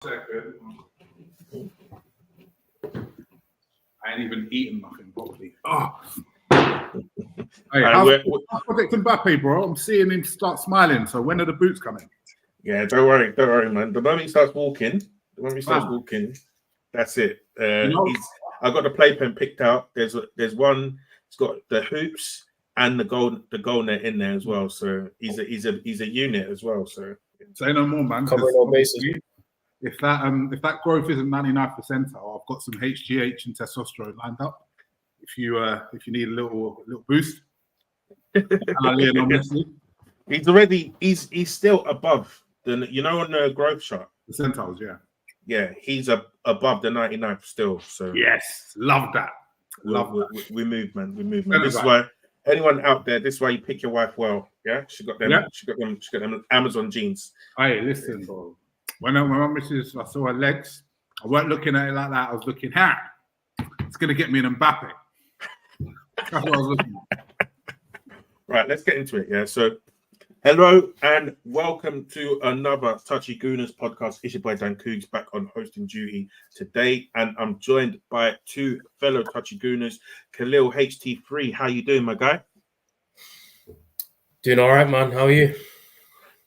Second. I ain't even eaten nothing properly. Oh. Hey, how's Project Mbappe, bro? I'm seeing him start smiling. So when are the boots coming? Yeah, don't worry, man. The moment he starts walking, that's it. I got the playpen picked out. There's one. It's got the hoops and the goal net in there as well. So he's a unit as well. So say no more, man. Covering all bases. If that growth isn't 99%, I've got some HGH and testosterone lined up. If you need a little boost, he's still above the on the growth chart. The centiles, yeah, he's above the 99th still. So yes, love that. We move, man. This is why anyone out there, this is why you pick your wife well. Yeah, she got them Amazon jeans. Hey, listen, bro. When my missus, I saw her legs. I weren't looking at it like that. I was looking, it's gonna get me an Mbappe. That's what I was looking at. Right, let's get into it. Yeah. So, hello and welcome to another TouchyGooners podcast. It's your boy Dan Cougs back on hosting duty today, and I'm joined by two fellow TouchyGooners, Khalil HT3. How you doing, my guy? Doing all right, man. How are you?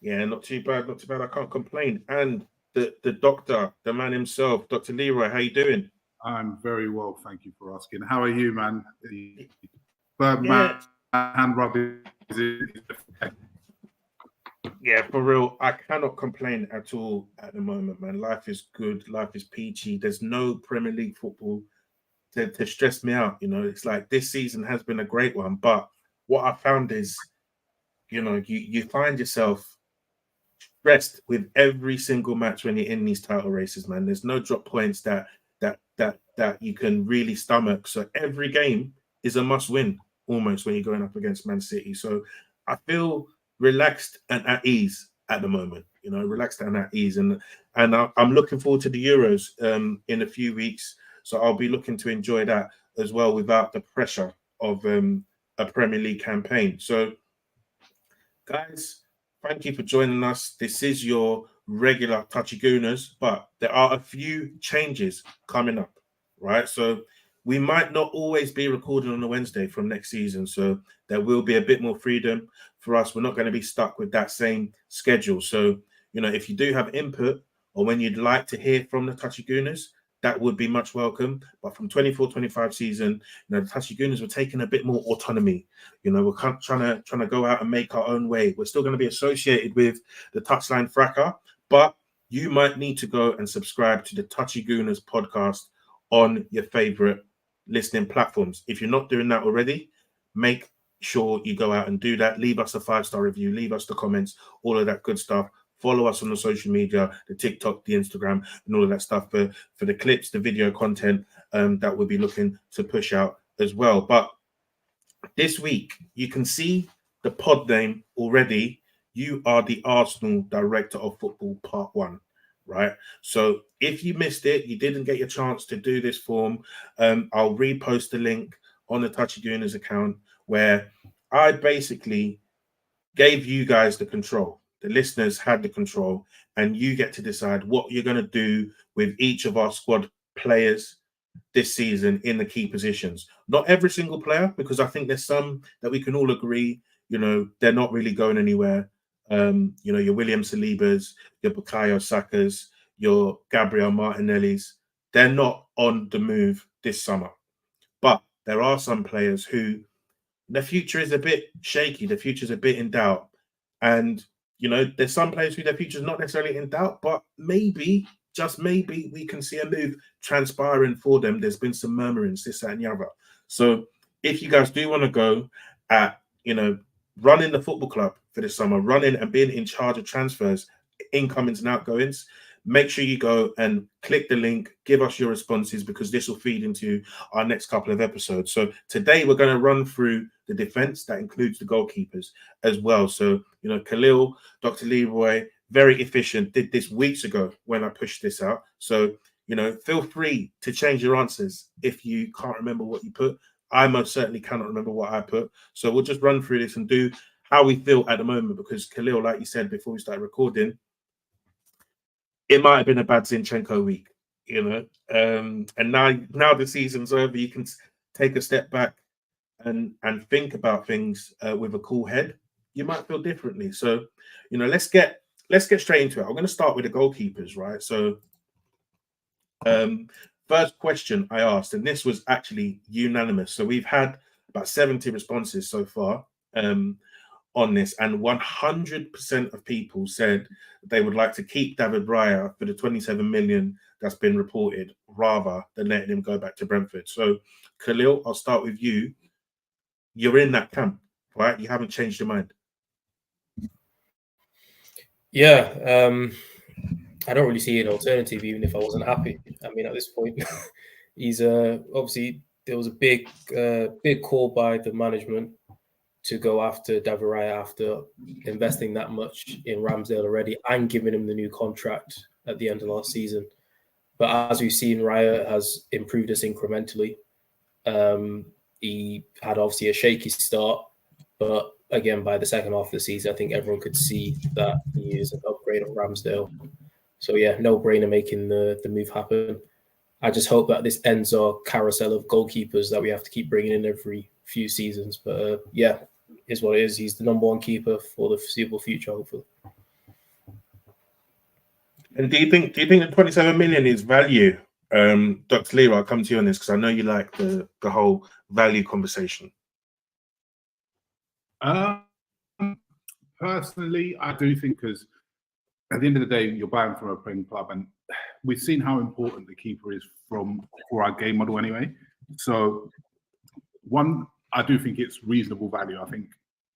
Yeah, not too bad. I can't complain. And the doctor, the man himself, Dr. Leroy, how you doing? I'm very well, thank you for asking. How are you, man? The Birdman hand rubbing. Yeah, for real. I cannot complain at all at the moment, man. Life is good. Life is peachy. There's no Premier League football to stress me out. It's like this season has been a great one. But what I found is, you find yourself stressed with every single match when you're in these title races, man. There's no drop points that you can really stomach. So every game is a must win almost when you're going up against Man City. So I feel relaxed and at ease at the moment, and I'm looking forward to the Euros in a few weeks. So I'll be looking to enjoy that as well without the pressure of a Premier League campaign. So guys, thank you for joining us. This is your regular TouchyGooners, but there are a few changes coming up, right? So we might not always be recording on a Wednesday from next season. So there will be a bit more freedom for us. We're not going to be stuck with that same schedule. So, if you do have input or when you'd like to hear from the TouchyGooners, that would be much welcome. But from 24-25 season, the TouchyGooners were taking a bit more autonomy. We're trying to go out and make our own way. We're still going to be associated with the Touchline Fracker, but you might need to go and subscribe to the TouchyGooners podcast on your favorite listening platforms. If you're not doing that already, make sure you go out and do that. Leave us a 5-star review, leave us the comments, all of that good stuff. Follow us on the social media, the TikTok, the Instagram, and all of that stuff for the clips, the video content that we'll be looking to push out as well. But this week, you can see the pod name already. You are the Arsenal Director of Football Part 1, right? So if you missed it, you didn't get your chance to do this form, I'll repost the link on the TouchyGooners account where I basically gave you guys the control. The listeners had the control, and you get to decide what you're going to do with each of our squad players this season in the key positions. Not every single player, because I think there's some that we can all agree, they're not really going anywhere. Your William Salibas, your Bukayo Sakas, your Gabriel Martinellis, they're not on the move this summer. But there are some players who the future is a bit shaky, the future is a bit in doubt. And there's some players who their future is not necessarily in doubt, but maybe, just maybe, we can see a move transpiring for them. There's been some murmurings, this, that, and the other. So if you guys do want to go at, running the football club for this summer, running and being in charge of transfers, incomings and outgoings, make sure you go and click the link, give us your responses, because this will feed into our next couple of episodes. So today we're going to run through the defense. That includes the goalkeepers as well. So, Khalil, Dr. Leroy, very efficient, did this weeks ago when I pushed this out. So, feel free to change your answers if you can't remember what you put. I most certainly cannot remember what I put. So we'll just run through this and do how we feel at the moment, because Khalil, like you said before we started recording, it might have been a bad Zinchenko week, you know. And now the season's over, you can take a step back and think about things with a cool head. You might feel differently. So, you know, let's get straight into it. I'm going to start with the goalkeepers, right? So, first question I asked, and this was actually unanimous. So we've had about 70 responses so far on this, and 100% of people said they would like to keep David Raya for the 27 million that's been reported, rather than letting him go back to Brentford. So, Khalil, I'll start with you. You're in that camp, right? You haven't changed your mind. Yeah, I don't really see an alternative, even if I wasn't happy. I mean, at this point, he's obviously there was a big call by the management to go after David Raya after investing that much in Ramsdale already and giving him the new contract at the end of last season. But as we've seen, Raya has improved us incrementally. He had obviously a shaky start, but again, by the second half of the season, I think everyone could see that he is an upgrade on Ramsdale. So yeah, no brainer making the move happen. I just hope that this ends our carousel of goalkeepers that we have to keep bringing in every few seasons. But yeah, is what it is. He's the number one keeper for the foreseeable future, hopefully. And do you think the 27 million is value? Dr. Leroy, I'll come to you on this because I know you like the whole value conversation. Personally, I do think, because at the end of the day, you're buying from a playing club, and we've seen how important the keeper is for our game model anyway. So, one, I do think it's reasonable value. I think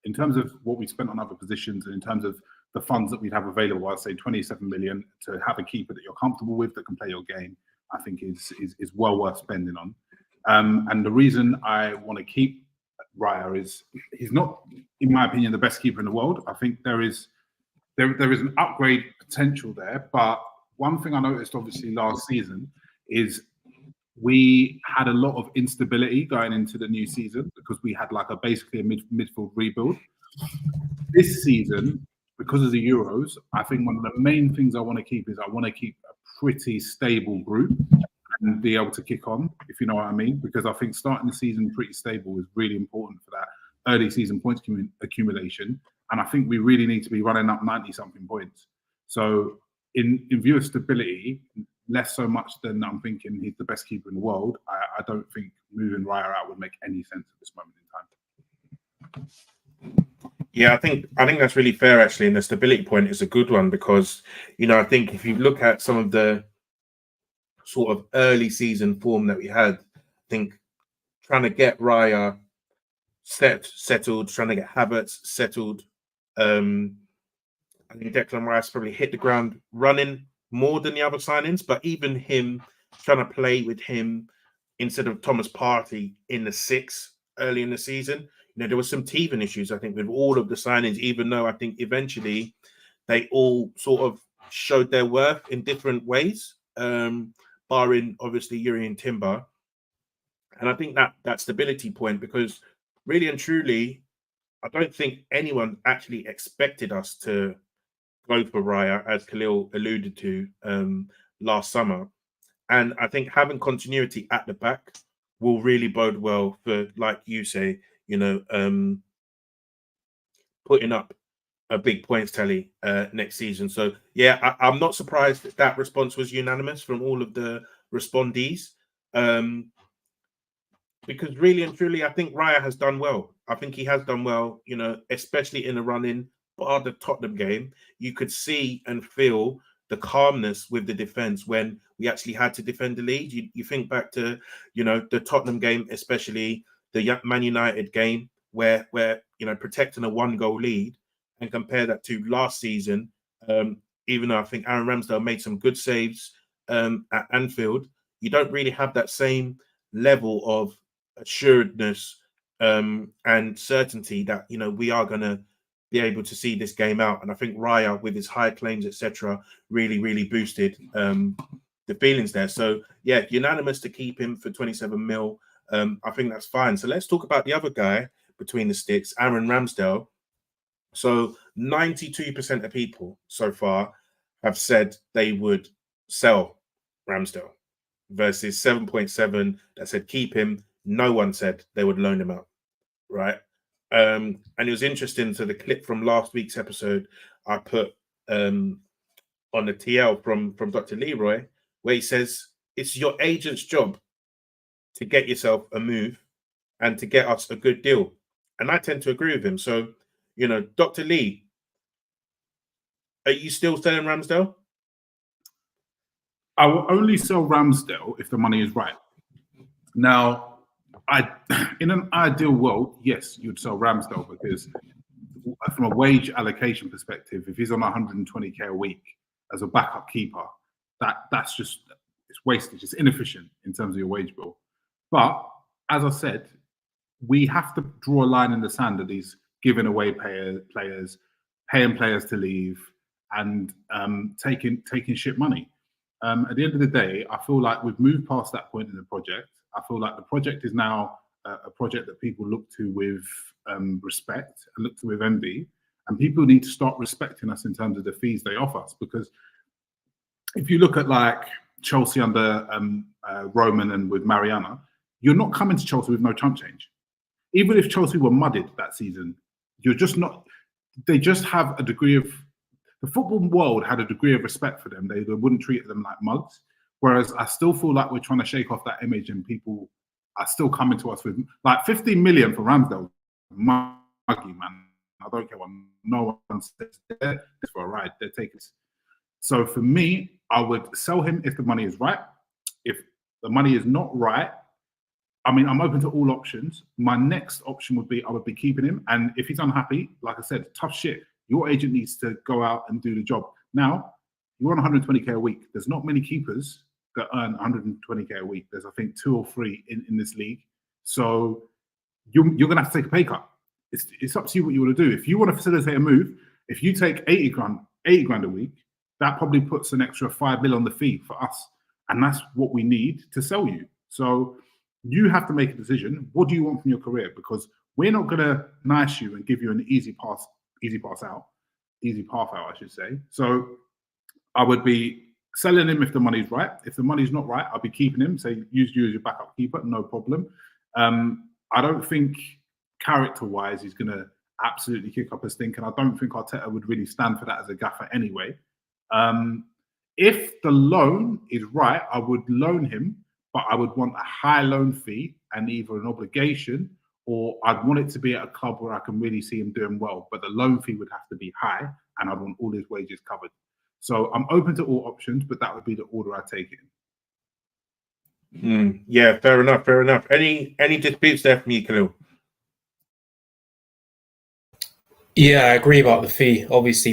in terms of what we spent on other positions and in terms of the funds that we'd have available, I'd say 27 million to have a keeper that you're comfortable with, that can play your game, I think is well worth spending on. And the reason I want to keep Raya is he's not, in my opinion, the best keeper in the world. I think there is an upgrade potential there. But one thing I noticed, obviously, last season is we had a lot of instability going into the new season because we had like basically a midfield rebuild. This season, because of the Euros, I think one of the main things I want to keep is I want to keep a pretty stable group and be able to kick on, if you know what I mean. Because I think starting the season pretty stable is really important for that early season points accumulation. And I think we really need to be running up 90-something points. So in view of stability, less so much than I'm thinking he's the best keeper in the world, I don't think moving Raya out would make any sense at this moment in time. Yeah, I think that's really fair, actually. And the stability point is a good one because, you know, I think if you look at some of the sort of early season form that we had, I think trying to get Raya settled, trying to get Havertz settled. I think Declan Rice probably hit the ground running more than the other signings, but even him trying to play with him instead of Thomas Partey in the six early in the season, you know, there was some teething issues, I think, with all of the signings, even though I think eventually they all sort of showed their worth in different ways, barring obviously Yuri and Timber. And I think that stability point, because really and truly, I don't think anyone actually expected us to go for Raya, as Khalil alluded to last summer. And I think having continuity at the back will really bode well for, like you say, you know, putting up a big points tally next season. So, yeah, I'm not surprised that response was unanimous from all of the respondees. Because really and truly, I think Raya has done well. I think he has done well, you know, especially in the run-in, bar the Tottenham game. You could see and feel the calmness with the defense when we actually had to defend the lead. You think back to, you know, the Tottenham game, especially the Man United game, where you know, protecting a 1-goal lead, and compare that to last season. Even though I think Aaron Ramsdale made some good saves at Anfield, you don't really have that same level of assuredness and certainty that, you know, we are going to be able to see this game out. And I think Raya, with his high claims, etc., really boosted the feelings there. So yeah, unanimous to keep him for 27 mil. I think that's fine. So let's talk about the other guy between the sticks, Aaron Ramsdale. So 92% of people so far have said they would sell Ramsdale versus 7.7 that said keep him. No one said they would loan him out, right? And it was interesting. So the clip from last week's episode I put on the TL from Dr. Leroy, where he says it's your agent's job to get yourself a move and to get us a good deal. And I tend to agree with him. So, you know, Dr. Lee, are you still selling Ramsdale? I will only sell Ramsdale if the money is right. Now, in an ideal world, yes, you'd sell Ramsdale because from a wage allocation perspective, if he's on 120k a week as a backup keeper, that's just, it's wasted, it's inefficient in terms of your wage bill. But as I said, we have to draw a line in the sand of these giving away players, paying players to leave, and taking shit money. At the end of the day, I feel like we've moved past that point in the project. I feel like the project is now a project that people look to with respect and look to with envy, and people need to start respecting us in terms of the fees they offer us. Because if you look at like Chelsea under Roman and with Mariana, you're not coming to Chelsea with no chump change. Even if Chelsea were mudded that season, you're just not. They just have a degree of, the football world had a degree of respect for them. They wouldn't treat them like mugs. Whereas I still feel like we're trying to shake off that image, and people are still coming to us with like 15 million for Ramsdale. Muggy, man. I don't care what no one says. It's for a ride. They're taking it. So for me, I would sell him if the money is right. If the money is not right, I mean, I'm open to all options. My next option would be I would be keeping him. And if he's unhappy, like I said, tough shit. Your agent needs to go out and do the job. Now, you're on 120k a week. There's not many keepers that earn 120k a week. There's, I think, 2 or 3 in this league. So you're going to have to take a pay cut. It's up to you what you want to do. If you want to facilitate a move, if you take 80 grand a week, that probably puts an extra 5 mil on the fee for us. And that's what we need to sell you. So you have to make a decision. What do you want from your career? Because we're not going to nice you and give you an easy path out, I should say. So I would be selling him if the money's right. If the money's not right, I'll be keeping him. Say, use you as your backup keeper, no problem. I don't think character-wise he's going to absolutely kick up a stink, and I don't think Arteta would really stand for that as a gaffer anyway. If the loan is right, I would loan him, but I would want a high loan fee and either an obligation, or I'd want it to be at a club where I can really see him doing well. But the loan fee would have to be high, and I'd want all his wages covered. So I'm open to all options, but that would be the order I take it in. Yeah, fair enough. Fair enough. Any disputes there from you, Khalil? Yeah, I agree about the fee. Obviously,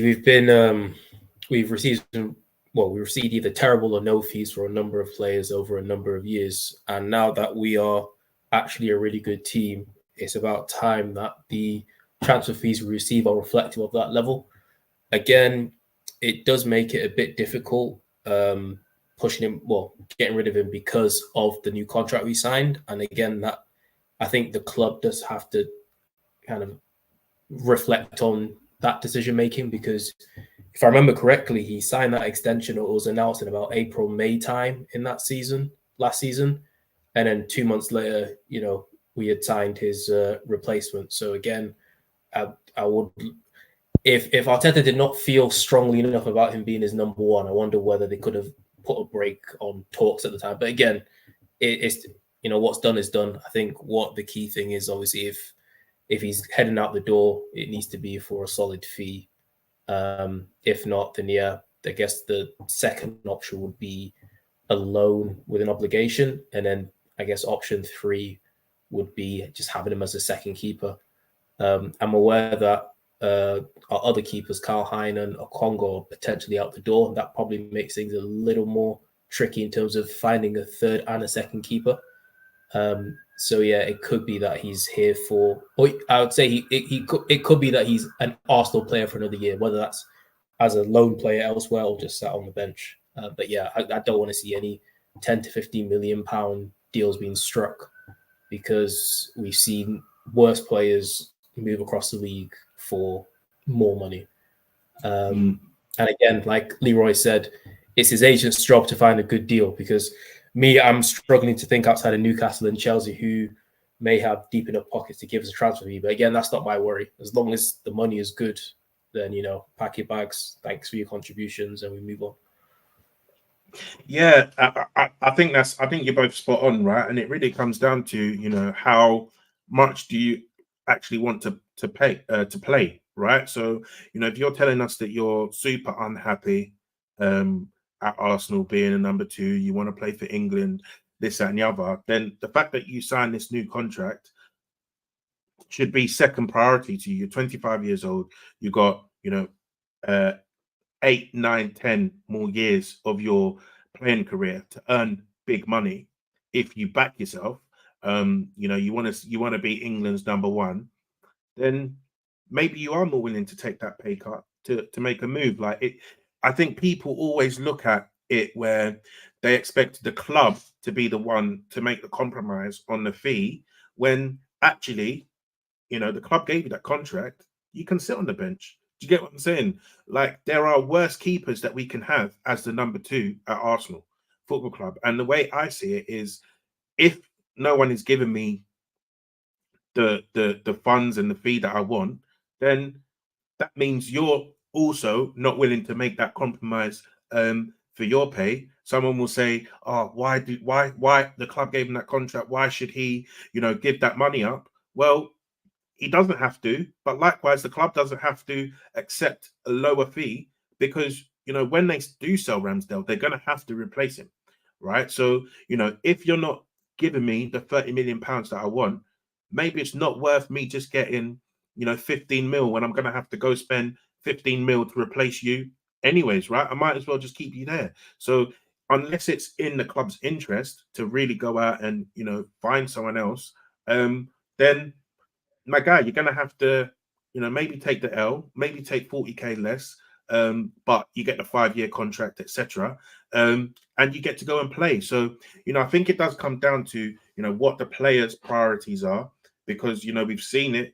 we've received either terrible or no fees for a number of players over a number of years, and now that we are actually a really good team, it's about time that the transfer fees we receive are reflective of that level. Again, it does make it a bit difficult getting rid of him because of the new contract we signed. And again, that I think the club does have to kind of reflect on that decision making, because if I remember correctly, he signed that extension, or it was announced in about April, May time in that season, last season. And then 2 months later, we had signed his replacement. So again, I would, if Arteta did not feel strongly enough about him being his number one, I wonder whether they could have put a break on talks at the time. But again, it's what's done is done. I think what the key thing is, obviously, if he's heading out the door, it needs to be for a solid fee. If not, then yeah, I guess the second option would be a loan with an obligation, and then I guess option 3 would be just having him as a second keeper. I'm aware that our other keepers, Kyle Heinen or Congo, are potentially out the door. That probably makes things a little more tricky in terms of finding a third and a second keeper. So yeah, it could be that he's here for, or I would say it could be that he's an Arsenal player for another year, whether that's as a loan player elsewhere or just sat on the bench. But yeah, I don't want to see any 10 to 15 million pound deals being struck, because we've seen worse players move across the league for more money. And again, like Leroy said, it's his agent's job to find a good deal, because I'm struggling to think outside of Newcastle and Chelsea, who may have deep enough pockets to give us a transfer fee. But again, that's not my worry. As long as the money is good, then, pack your bags, thanks for your contributions, and we move on. Yeah, I think you're both spot on, right? And it really comes down to, how much do you actually want to play, right? So, if you're telling us that you're super unhappy at Arsenal being a number 2, you want to play for England, this, that, and the other, then the fact that you sign this new contract should be second priority to you. You're 25 years old. You got, 8, 9, 10 more years of your playing career to earn big money. If you back yourself, you want to be England's number 1, then maybe you are more willing to take that pay cut to make a move. Like it, I think people always look at it where they expect the club to be the one to make the compromise on the fee, when actually, the club gave you that contract. You can sit on the bench. Do you get what I'm saying? Like, there are worse keepers that we can have as the number 2 at Arsenal Football Club. And the way I see it is, if no one is giving me the funds and the fee that I want, then that means you're also not willing to make that compromise for your pay. Someone will say, "Oh, why the club gave him that contract? Why should he, give that money up?" Well, he doesn't have to, but likewise, the club doesn't have to accept a lower fee, because, when they do sell Ramsdale, they're going to have to replace him, right? So, if you're not giving me the 30 million pounds that I want, maybe it's not worth me just getting, 15 mil when I'm going to have to go spend 15 mil to replace you anyways, right? I might as well just keep you there. So, unless it's in the club's interest to really go out and, find someone else, then, my guy, you're going to have to, maybe take the L, maybe take 40k less, but you get the 5-year contract, etc. And you get to go and play. So, I think it does come down to, what the players' priorities are, because, we've seen it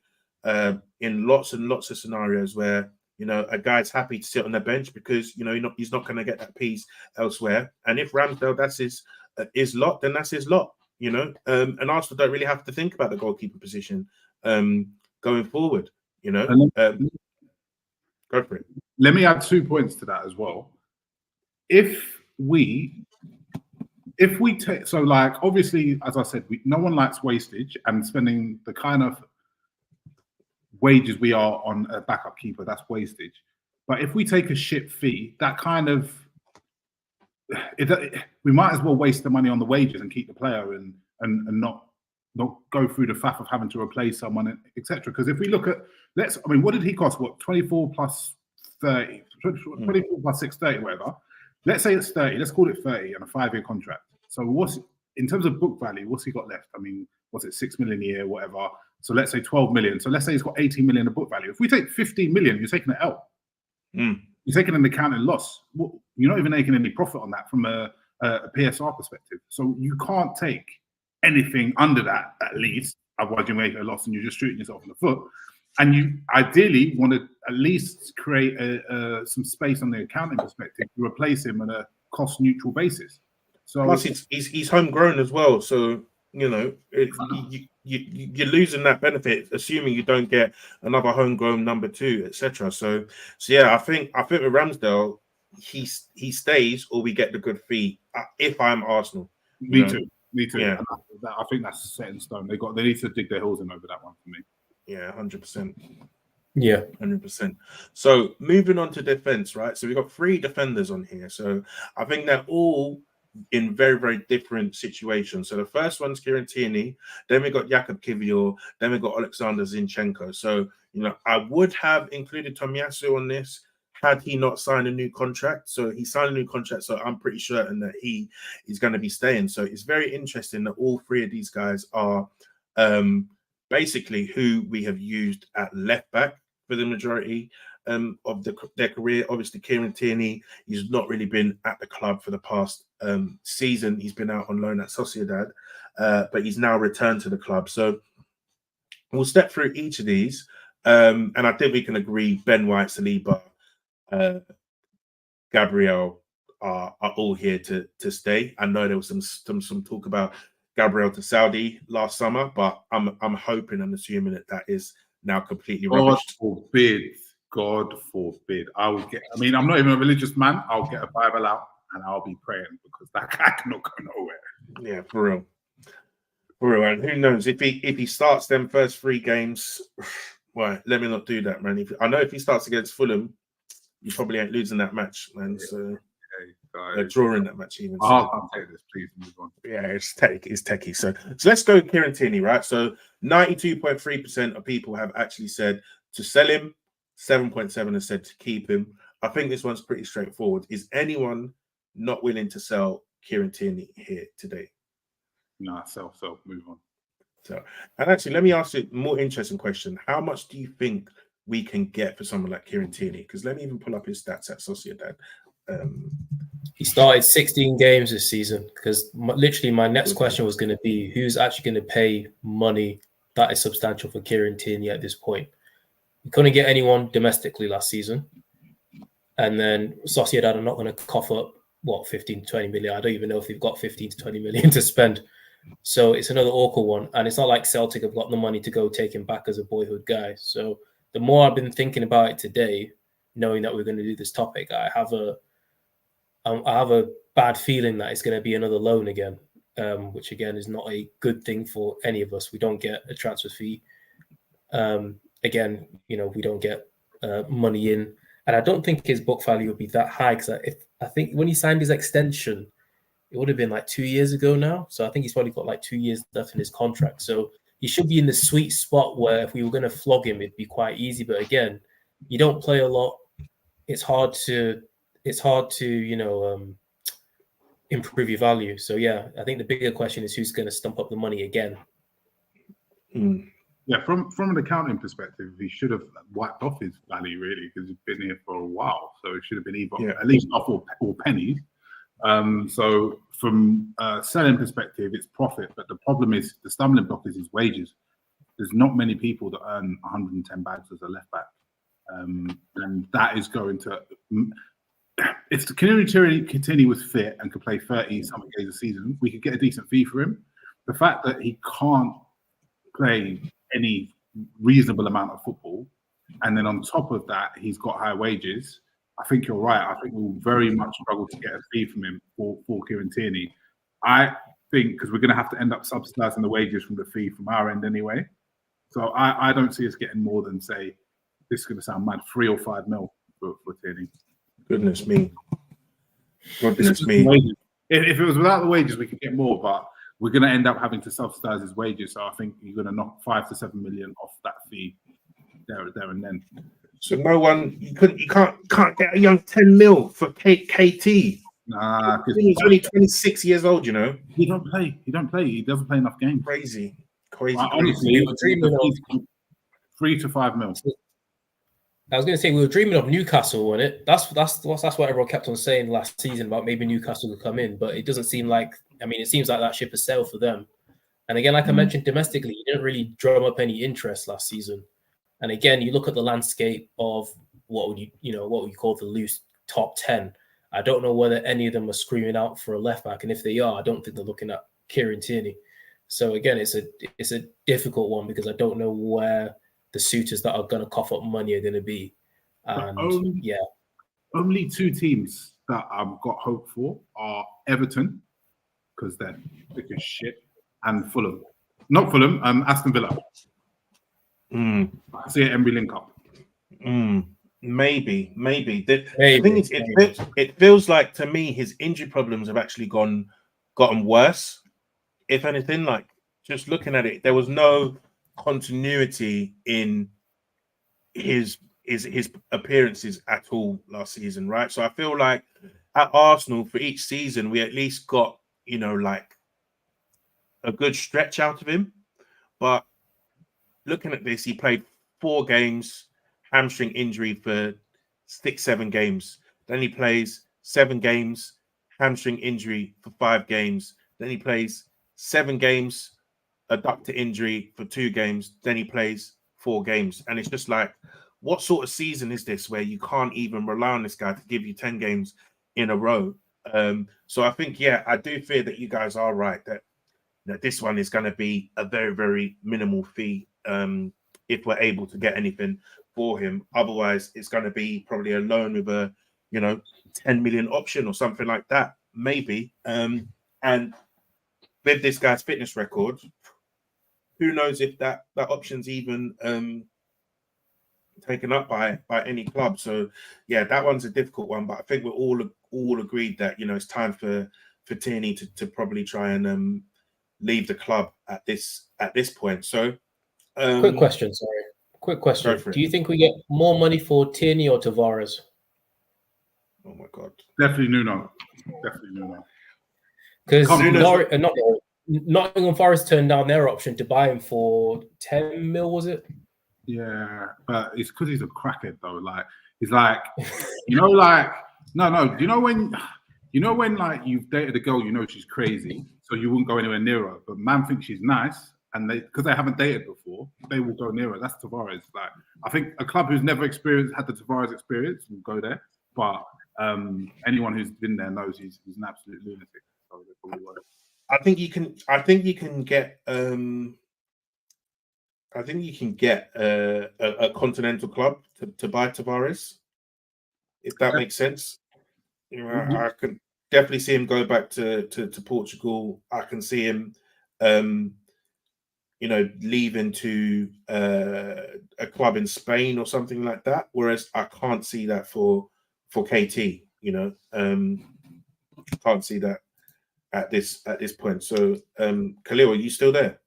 in lots and lots of scenarios where, a guy's happy to sit on the bench because, he's not going to get that piece elsewhere. And if Ramsdale, that's his lot, then that's his lot. And Arsenal don't really have to think about the goalkeeper position going forward. Go for it. Let me add 2 points to that as well. If we take, so like, obviously, as I said, no one likes wastage, and spending the kind of wages we are on a backup keeper, that's wastage. But if we take a shit fee, that kind of, we might as well waste the money on the wages and keep the player and not go through the faff of having to replace someone, etc. Because if we look at, what did he cost? What, 24 plus 30, 24 plus 630, whatever. Let's say it's 30. Let's call it 30 and a 5-year contract. So in terms of book value, what's he got left? Was it 6 million a year, whatever? So let's say 12 million. So let's say he's got 18 million of book value. If we take 15 million, you're taking an L. You're taking an accounting loss. You're not even making any profit on that from a PSR perspective. So you can't take anything under that, at least. Otherwise, you're making a loss and you're just shooting yourself in the foot. And you ideally want to at least create some space on the accounting perspective to replace him on a cost-neutral basis. So plus, he's homegrown as well. So you're losing that benefit, assuming you don't get another homegrown number 2, etc. So yeah, I think with Ramsdale, he stays, or we get the good fee. If I'm Arsenal, me too. Yeah, I think that's set in stone. They need to dig their heels in over that one for me. Yeah, 100%. Yeah, 100%. So moving on to defense, right? So we've got 3 defenders on here. So I think they're all in very, very different situations. So the first one's Kieran Tierney, then we got Jakub Kiwior, then we got Alexander Zinchenko. So, I would have included Tomiyasu on this had he not signed a new contract. So he signed a new contract, so I'm pretty certain that he is going to be staying. So it's very interesting that all 3 of these guys are basically who we have used at left back for the majority of their career. Obviously, Kieran Tierney, he's not really been at the club for the past season. He's been out on loan at Sociedad, but he's now returned to the club. So we'll step through each of these, and I think we can agree Ben White, Saliba, Gabriel are all here to stay. I know there was some talk about Gabriel to Saudi last summer, but I'm hoping and assuming that is now completely rubbish. God forbid. I mean, I'm not even a religious man. I'll get a Bible out and I'll be praying because that guy cannot go nowhere. Yeah, for real. And who knows if he starts them first 3 games? Well, let me not do that, man. I know if he starts against Fulham, you probably ain't losing that match, man. So drawing that match even. I'll take this, please move on. Yeah, it's techie. So let's go Kieran Tierney, right? So 92.3% of people have actually said to sell him. 7.7% have said to keep him. I think this one's pretty straightforward. Is anyone not willing to sell Kieran Tierney here today? No, sell, move on. So, and actually, let me ask you a more interesting question. How much do you think we can get for someone like Kieran Tierney? Because let me even pull up his stats at Sociedad. He started 16 games this season, because literally my next question was going to be, who's actually going to pay money that is substantial for Kieran Tierney at this point? We couldn't get anyone domestically last season. And then Sociedad are not going to cough up, 15 to 20 million. I don't even know if they've got 15 to 20 million to spend. So it's another awkward one. And it's not like Celtic have got the money to go take him back as a boyhood guy. So the more I've been thinking about it today, knowing that we're going to do this topic, I have a bad feeling that it's going to be another loan again, which again is not a good thing for any of us. We don't get a transfer fee. Again, we don't get money in, and I don't think his book value will be that high, because I think when he signed his extension, it would have been like 2 years ago now. So I think he's probably got like 2 years left in his contract. So he should be in the sweet spot where if we were going to flog him, it'd be quite easy. But again, you don't play a lot. It's hard to improve your value. So yeah, I think the bigger question is who's going to stump up the money again. Yeah, from an accounting perspective, he should have wiped off his value really, because he's been here for a while. So it should have been at least off all pennies. So from a selling perspective, it's profit. But the problem is the stumbling block is his wages. There's not many people that earn 110 bags as a left back. And that is going to... If the Kieran Tierney was fit and could play 30-something games a season, we could get a decent fee for him. The fact that he can't play any reasonable amount of football, and then on top of that, he's got high wages, I think you're right. I think we'll very much struggle to get a fee from him for Kieran Tierney. I think because we're going to have to end up subsidising the wages from the fee from our end anyway. So I don't see us getting more than, say, this is going to sound mad, 3 or 5 mil for Tierney. Goodness me. If it was without the wages, we could get more, but we're going to end up having to subsidise his wages. So I think you're going to knock 5 to 7 million off that fee there and then. So no one, you can't get a young 10 mil for KT. Nah, because he's only 26 years old. He don't play. He doesn't play enough games. Crazy. Honestly, 3 to 5 mil. I was going to say we were dreaming of Newcastle, wasn't it? That's what everyone kept on saying last season about maybe Newcastle would come in, but it doesn't seem like. I mean, it seems like that ship has sailed for them. And again, like I mentioned, domestically, you didn't really drum up any interest last season. And again, you look at the landscape of what would you call the loose top 10. I don't know whether any of them are screaming out for a left back, and if they are, I don't think they're looking at Kieran Tierney. So again, it's a difficult one because I don't know where the suitors that are going to cough up money are going to be. And only 2 teams that I've got hope for are Everton, because they're thick as shit, and Fulham. Not Fulham, Aston Villa. I see an Embry link up. Maybe. The thing is, it feels like to me his injury problems have actually gotten worse. If anything, like just looking at it, there was no continuity in his appearances at all last season, right? So I feel like at Arsenal for each season we at least got like a good stretch out of him. But looking at this, he played 4 games, hamstring injury for 6-7 games. Then he plays 7 games, hamstring injury for 5 games. Then he plays 7 games, adductor injury for 2 games. Then he plays 4 games. And it's just like, what sort of season is this where you can't even rely on this guy to give you 10 games in a row? So I think, yeah, I do fear that you guys are right that this one is going to be a very, very minimal fee if we're able to get anything for him. Otherwise, it's going to be probably a loan with a 10 million option or something like that, maybe. And with this guy's fitness record, who knows if that option's even taken up by any club. So yeah, that one's a difficult one. But I think we're all agreed that it's time for Tierney to probably try and leave the club at this point. So quick question, sorry. Quick question. Do you think we get more money for Tierney or Tavares? Oh my god. Definitely Nuno. Definitely Nuno. Because Nottingham Forest turned down their option to buy him for 10 mil, was it? Yeah, but it's because he's a crackhead though. Like he's like, like no. Do you know when like you've dated a girl, she's crazy, so you wouldn't go anywhere near her. But man thinks she's nice, and because they haven't dated before, they will go near her. That's Tavares. Like I think a club who's never had the Tavares experience will go there, but anyone who's been there knows he's an absolute lunatic. So they probably won't. I think you can get a continental club to buy Tavares, if that makes sense. I can definitely see him go back to Portugal. I can see him, leaving to a club in Spain or something like that. Whereas I can't see that for KT. Can't see that at this point. So, Khalil, are you still there?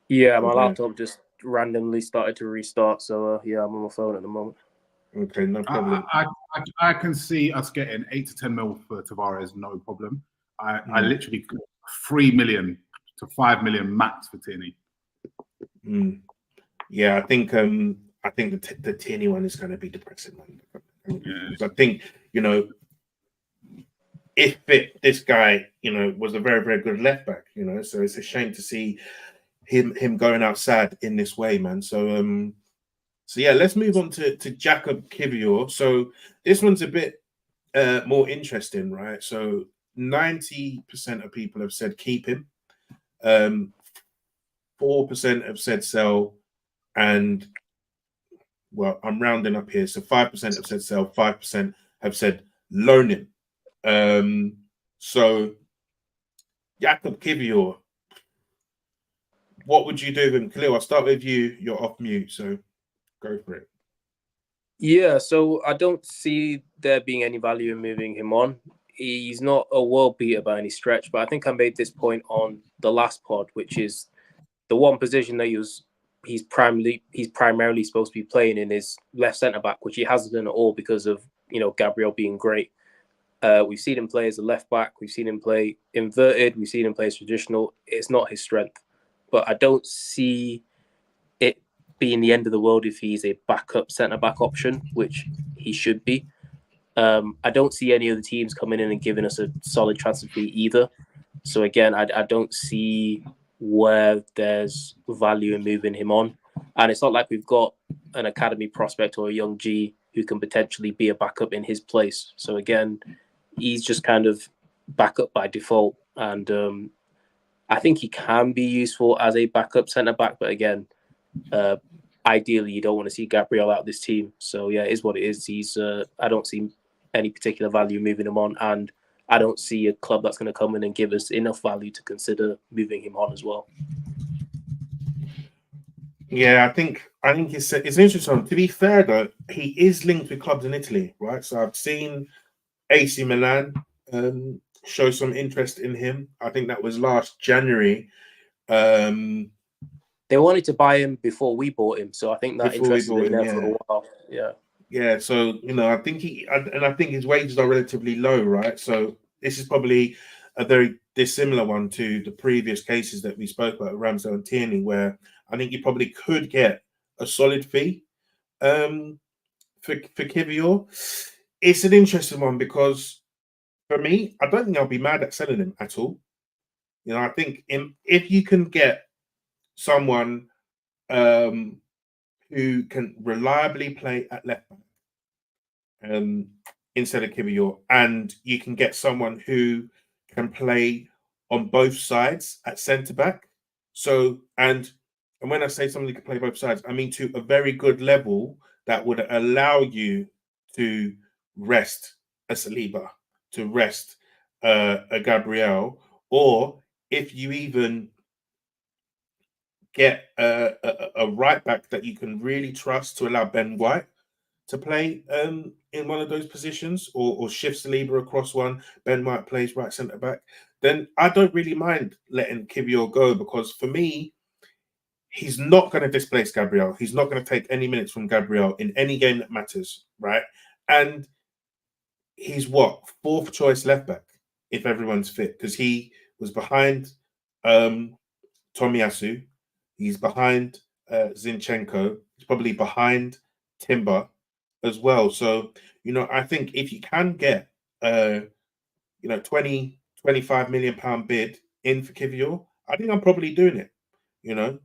Yeah, my laptop just randomly started to restart. So, yeah, I'm on my phone at the moment. Okay, no problem. I can see us getting 8 to 10 mil for Tavares, no problem. I literally 3 million to 5 million max for Tierney. Yeah, I think the Tierney one is going to be depressing. I think if this guy was a very, very good left back, so it's a shame to see him going outside in this way, man. So yeah, let's move on to Jakub Kiwior. So this one's a bit more interesting, right? So 90% of people have said keep him, 4% have said sell, and well, I'm rounding up here. So 5% have said sell, 5% have said loan him. So Jakub Kiwior, what would you do with him? Khalil, I'll start with you. You're off mute, so go for it. Yeah, so I don't see there being any value in moving him on. He's not a world beater by any stretch, but I think I made this point on the last pod, which is the one position that he's primarily supposed to be playing in is left centre back, which he hasn't done at all because of Gabriel being great. We've seen him play as a left back. We've seen him play inverted. We've seen him play as traditional. It's not his strength, but I don't see it being the end of the world if he's a backup centre back option, which he should be. I don't see any other teams coming in and giving us a solid transfer fee either. So again, I don't see where there's value in moving him on. And it's not like we've got an academy prospect or a young G who can potentially be a backup in his place. So again, he's just kind of backup by default. And I think he can be useful as a backup centre back. But again, ideally, you don't want to see Gabriel out of this team. So yeah, it is what it is. I don't see any particular value moving him on. And I don't see a club that's going to come in and give us enough value to consider moving him on as well. Yeah, I think it's interesting. To be fair, though, he is linked with clubs in Italy, right? So I've seen AC Milan show some interest in him. I think that was last January. They wanted to buy him before we bought him, so I think that interest has been there for a while. Yeah. Yeah, so I think I think his wages are relatively low, right? So this is probably a very dissimilar one to the previous cases that we spoke about, Ramsdale and Tierney, where I think you probably could get a solid fee for Kiwior. It's an interesting one because for me, I don't think I'll be mad at selling him at all. I think if you can get someone who can reliably play at left back instead of Kiwior, and you can get someone who can play on both sides at centre back. So, and when I say somebody can play both sides, I mean to a very good level that would allow you to rest a Saliba, to rest a Gabriel, or if you even get a right back that you can really trust to allow Ben White to play in one of those positions, or shift Saliba across one, Ben White plays right centre back, then I don't really mind letting Kiwior go, because for me, he's not going to displace Gabriel. He's not going to take any minutes from Gabriel in any game that matters, right? And he's what, fourth choice left back if everyone's fit, because he was behind Tomiyasu, he's behind Zinchenko, he's probably behind Timber as well. So, I think if you can get 20, 25 million pound bid in for Kiwior, I think I'm probably doing it. I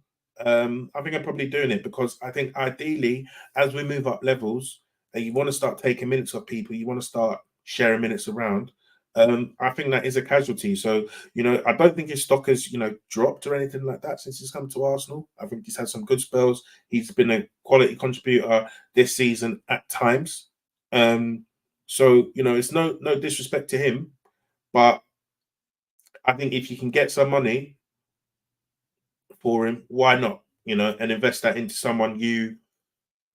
think I'm probably doing it, because I think ideally, as we move up levels, you want to start taking minutes off people, you want to start sharing minutes around. I think that is a casualty. So, I don't think his stock has, dropped or anything like that since he's come to Arsenal. I think he's had some good spells. He's been a quality contributor this season at times. So, it's no disrespect to him, but I think if you can get some money for him, why not? And invest that into someone you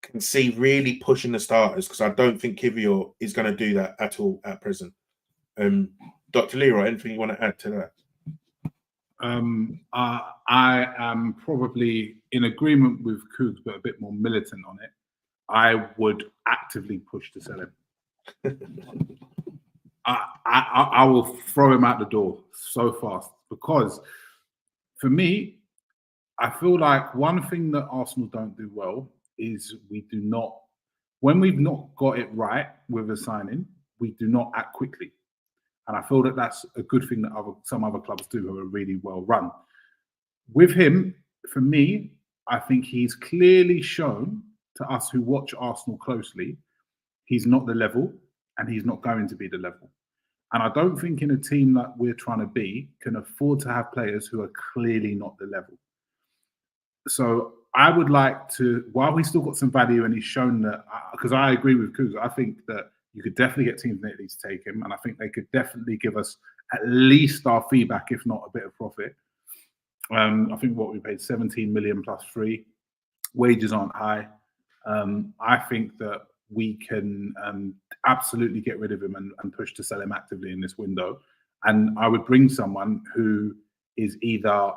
can see really pushing the starters, because I don't think Kiwior is going to do that at all at present. Dr. Leroy, anything you want to add to that? I am probably in agreement with Cougs, but a bit more militant on it. I would actively push to sell him. I will throw him out the door so fast, because for me, I feel like one thing that Arsenal don't do well is when we've not got it right with a signing, we do not act quickly. And I feel that that's a good thing that some other clubs do who are really well run. With him, for me, I think he's clearly shown to us who watch Arsenal closely, he's not the level, and he's not going to be the level. And I don't think in a team that we're trying to be can afford to have players who are clearly not the level. So I would like to, while he's still got some value and he's shown that, because I agree with Kuz, I think that you could definitely get teams in Italy to take him, and I think they could definitely give us at least our feedback, if not a bit of profit. I think we paid 17 million plus 3. Wages aren't high. I think that we can absolutely get rid of him and push to sell him actively in this window. And I would bring someone who is either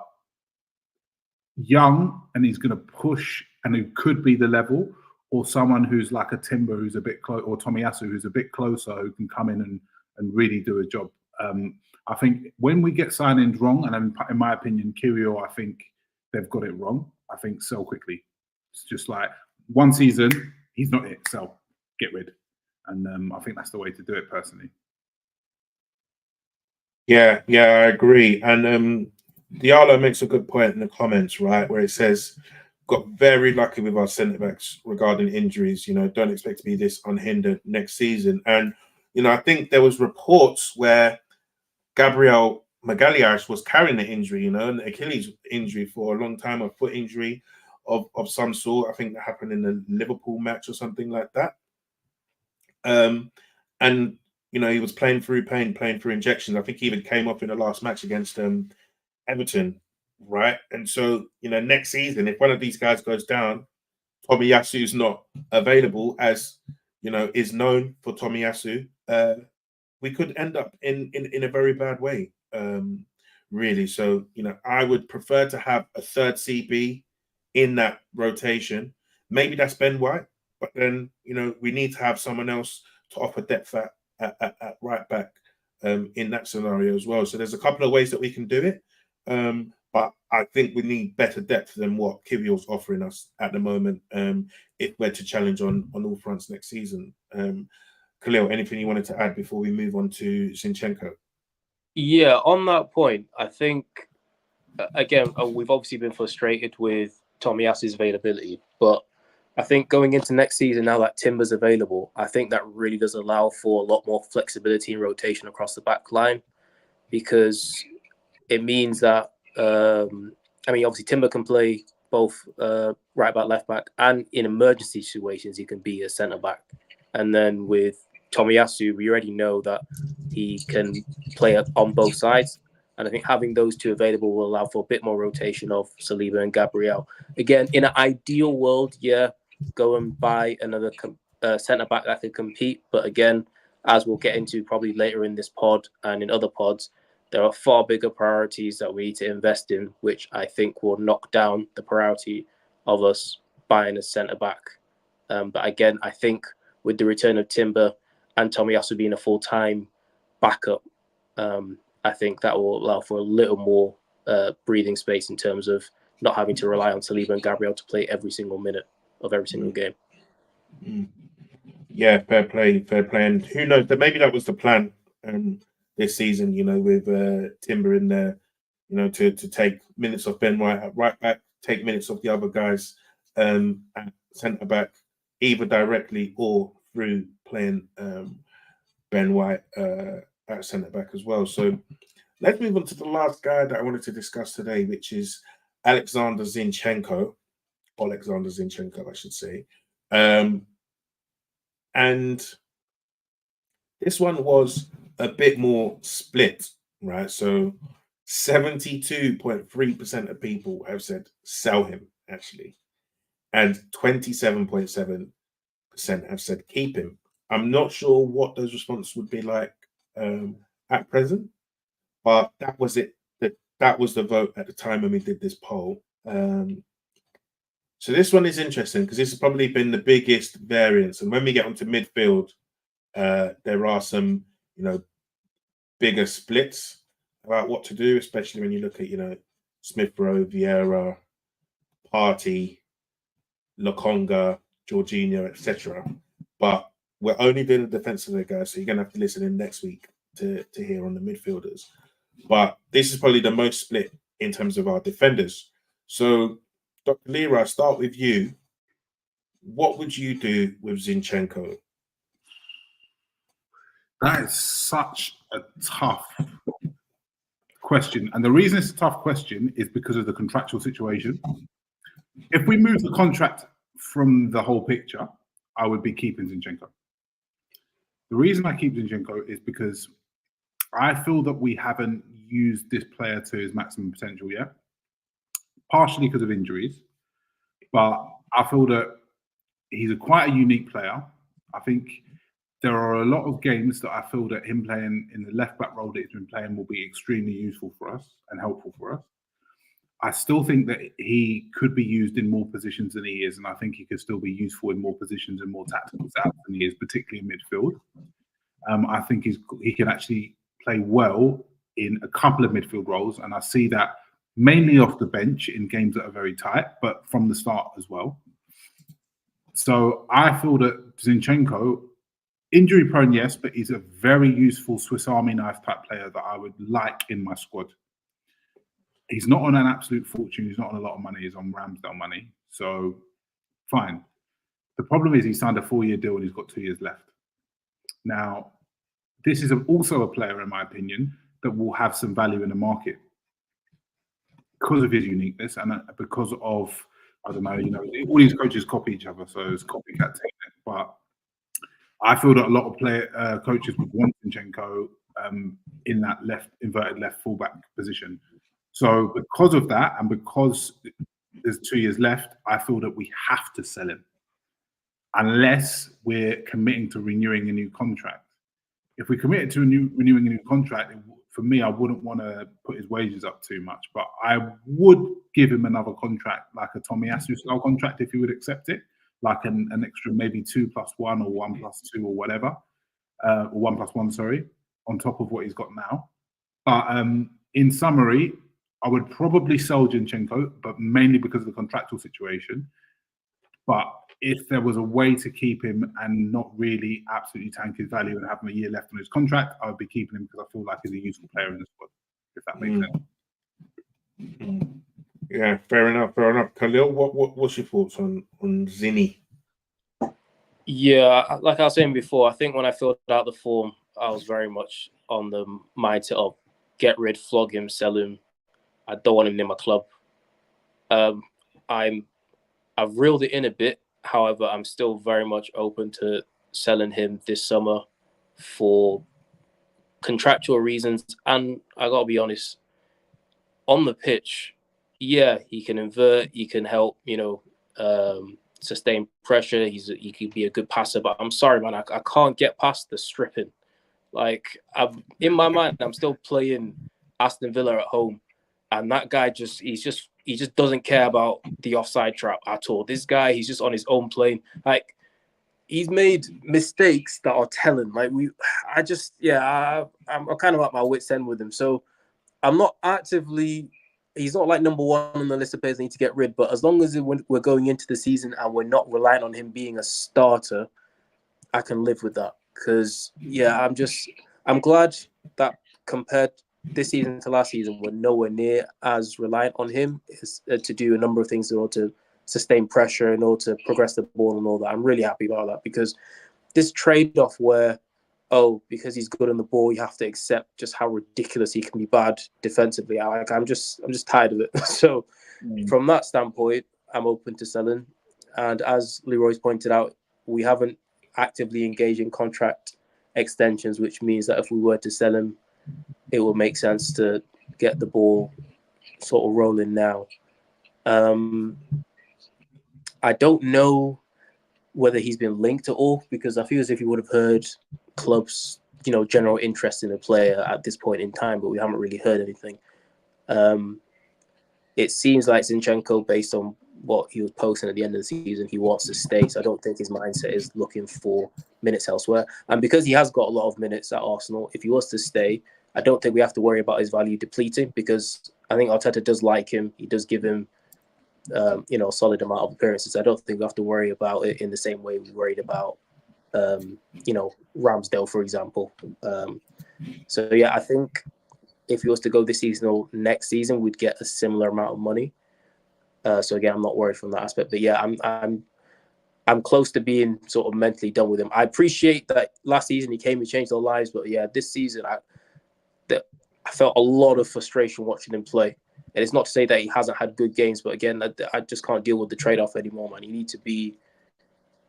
young and he's going to push and who could be the level, or someone who's like a Timber who's a bit close, or Tomiyasu who's a bit closer, who can come in and really do a job. I think when we get signings wrong, and in my opinion, Kiwior, I think they've got it wrong. I think sell quickly. It's just like one season, he's not it, sell, get rid. And I think that's the way to do it personally. Yeah, I agree. And Diallo makes a good point in the comments, right, where it says, got very lucky with our centre-backs regarding injuries, don't expect to be this unhindered next season. And, I think there was reports where Gabriel Magalhaes was carrying the injury, an Achilles injury for a long time, a foot injury of some sort. I think that happened in the Liverpool match or something like that. And, he was playing through pain, playing through injections. I think he even came up in the last match against Everton, right? And so, next season, if one of these guys goes down, Tomiyasu is not available, as, is known for Tomiyasu, we could end up in a very bad way, really. So, I would prefer to have a third CB in that rotation. Maybe that's Ben White, but then, we need to have someone else to offer depth at right back in that scenario as well. So there's a couple of ways that we can do it. But I think we need better depth than what Kiwior's offering us at the moment, if we're to challenge on all fronts next season. Khalil, anything you wanted to add before we move on to Zinchenko? Yeah, on that point, I think, again, we've obviously been frustrated with Tomiyasu's availability, but I think going into next season, now that Timber's available, I think that really does allow for a lot more flexibility and rotation across the back line, because it means that, obviously Timber can play both right back, left back, and in emergency situations, he can be a centre back. And then with Tomiyasu, we already know that he can play on both sides. And I think having those two available will allow for a bit more rotation of Saliba and Gabriel. Again, in an ideal world, go and buy another centre back that could compete. But again, as we'll get into probably later in this pod and in other pods, there are far bigger priorities that we need to invest in, which I think will knock down the priority of us buying a centre back. But again, I think with the return of Timber and Tomiyasu being a full-time backup, I think that will allow for a little more breathing space in terms of not having to rely on Saliba and Gabriel to play every single minute of every single game. Yeah, fair play. And who knows, that maybe that was the plan this season, with Timber in there, to take minutes off Ben White at right back, take minutes off the other guys at centre back, either directly or through playing Ben White at centre back as well. So let's move on to the last guy that I wanted to discuss today, which is Alexander Zinchenko, I should say. And this one was a bit more split, right? So 72.3% of people have said sell him, actually, and 27.7% have said keep him. I'm not sure what those responses would be like at present, but that was it. That was the vote at the time when we did this poll. So this one is interesting because this has probably been the biggest variance. And when we get onto midfield, there are some, bigger splits about what to do, especially when you look at, Smith Rowe, Vieira, Partey, Lokonga, Jorginho, etc. But we're only doing the defensive guys, so you're going to have to listen in next week to hear on the midfielders. But this is probably the most split in terms of our defenders. So, Dr. Lira, I'll start with you. What would you do with Zinchenko? That is such a tough question. And the reason it's a tough question is because of the contractual situation. If we move the contract from the whole picture, I would be keeping Zinchenko. The reason I keep Zinchenko is because I feel that we haven't used this player to his maximum potential yet, partially because of injuries. But I feel that he's quite a unique player. I think there are a lot of games that I feel that him playing in the left-back role that he's been playing will be extremely useful for us and helpful for us. I still think that he could be used in more positions than he is, and I think he could still be useful in more positions and more tactical setups than he is, particularly in midfield. I think he can actually play well in a couple of midfield roles, and I see that mainly off the bench in games that are very tight, but from the start as well. So I feel that Zinchenko, injury prone, yes, but he's a very useful Swiss Army knife type player that I would like in my squad. He's not on an absolute fortune. He's not on a lot of money. He's on Ramsdale money. So fine. The problem is he signed a 4-year deal and he's got 2 years left. Now, this is also a player, in my opinion, that will have some value in the market because of his uniqueness and because of, I don't know, all these coaches copy each other, so it's copycat technique. But I feel that a lot of coaches would want Zinchenko in that inverted left fullback position. So because of that, and because there's 2 years left, I feel that we have to sell him unless we're committing to renewing a new contract. If we committed to renewing a new contract, for me, I wouldn't want to put his wages up too much, but I would give him another contract, like a Tomiyasu style contract, if he would accept it, like an extra maybe 2+1 or 1+2 or whatever, or 1+1, sorry, on top of what he's got now. But in summary, I would probably sell Zinchenko, but mainly because of the contractual situation. But if there was a way to keep him and not really absolutely tank his value and have him a year left on his contract, I would be keeping him because I feel like he's a useful player in the squad, if that makes sense. Yeah, fair enough. Khalil, what's your thoughts on Zinny? Yeah, like I was saying before, I think when I filled out the form, I was very much on the mindset of get rid, flog him, sell him. I don't want him in my club. Um, I've reeled it in a bit. However, I'm still very much open to selling him this summer for contractual reasons. And I gotta be honest, on the pitch, yeah, he can invert, he can help, sustain pressure. He could be a good passer, but I'm sorry, man, I can't get past the stripping. Like in my mind, I'm still playing Aston Villa at home, and that guy he just doesn't care about the offside trap at all. This guy, he's just on his own plane. Like he's made mistakes that are telling. Like I'm kind of at my wit's end with him. So I'm not actively. He's not like number one on the list of players I need to get rid. But as long as we're going into the season and we're not relying on him being a starter, I can live with that. Because I'm glad that compared this season to last season, we're nowhere near as reliant on him to do a number of things in order to sustain pressure, in order to progress the ball and all that. I'm really happy about that because this trade-off where, because he's good on the ball, you have to accept just how ridiculous he can be bad defensively. I'm just tired of it. So from that standpoint, I'm open to selling. And as Leroy's pointed out, we haven't actively engaged in contract extensions, which means that if we were to sell him, it would make sense to get the ball sort of rolling now. I don't know whether he's been linked at all because I feel as if he would have heard clubs, general interest in a player at this point in time, but we haven't really heard anything. It seems like Zinchenko, based on what he was posting at the end of the season, he wants to stay. So I don't think his mindset is looking for minutes elsewhere. And because he has got a lot of minutes at Arsenal, if he was to stay, I don't think we have to worry about his value depleting because I think Arteta does like him. He does give him, a solid amount of appearances. I don't think we have to worry about it in the same way we worried about, Ramsdale, for example. So yeah, I think if he was to go this season or next season, we'd get a similar amount of money. So again, I'm not worried from that aspect. But yeah, I'm close to being sort of mentally done with him. I appreciate that last season he came and changed our lives, but yeah, this season I felt a lot of frustration watching him play. And it's not to say that he hasn't had good games, but again, I just can't deal with the trade-off anymore, man. You need to be,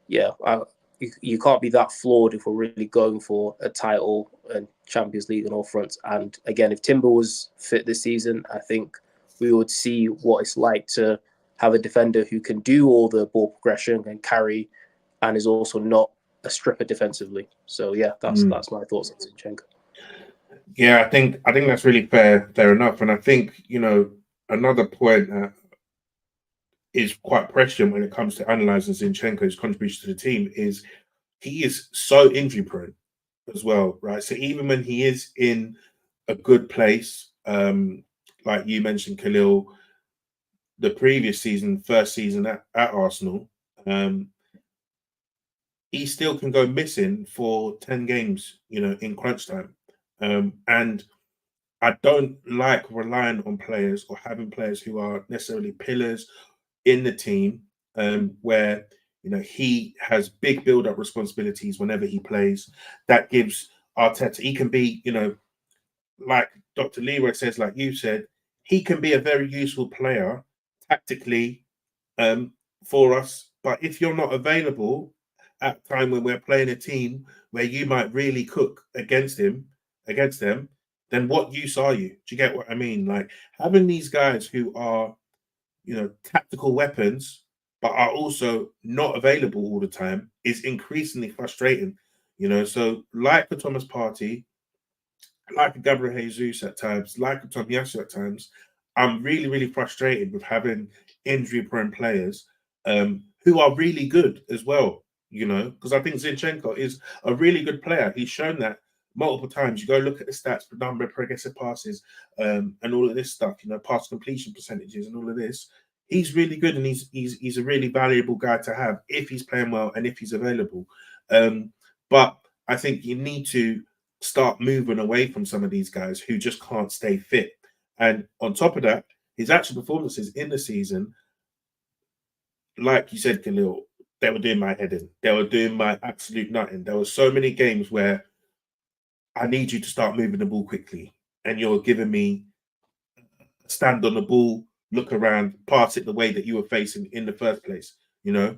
you can't be that flawed if we're really going for a title and Champions League on all fronts. And again, if Timber was fit this season, I think we would see what it's like to have a defender who can do all the ball progression and carry, and is also not a stripper defensively. So yeah, that's my thoughts on Zinchenko. Yeah, I think that's really fair enough. And I think, another point that is quite prescient when it comes to analysing Zinchenko's contribution to the team is he is so injury prone as well, right? So even when he is in a good place, like you mentioned, Khalil, the previous season, first season at Arsenal, he still can go missing for 10 games, in crunch time. And I don't like relying on players or having players who are necessarily pillars in the team, where he has big build-up responsibilities whenever he plays. That gives Arteta, he can be, like Dr. Leroy says, like you said, he can be a very useful player tactically for us. But if you're not available at a time when we're playing a team where you might really cook against them, then what use are you? Do you get what I mean? Like having these guys who are, tactical weapons, but are also not available all the time is increasingly frustrating. So like the Thomas Partey, like a Gabriel Jesus at times, like a Tomiyasu at times, I'm really, really frustrated with having injury-prone players who are really good as well, because I think Zinchenko is a really good player. He's shown that multiple times. You go look at the stats, the number of progressive passes, and all of this stuff, pass completion percentages and all of this. He's really good, and he's a really valuable guy to have if he's playing well and if he's available. But I think you need to start moving away from some of these guys who just can't stay fit. And on top of that, his actual performances in the season, like you said, Khalil, they were doing my head in. They were doing my absolute nutting. There were so many games where I need you to start moving the ball quickly, and you're giving me stand on the ball, look around, pass it the way that you were facing in the first place. You know,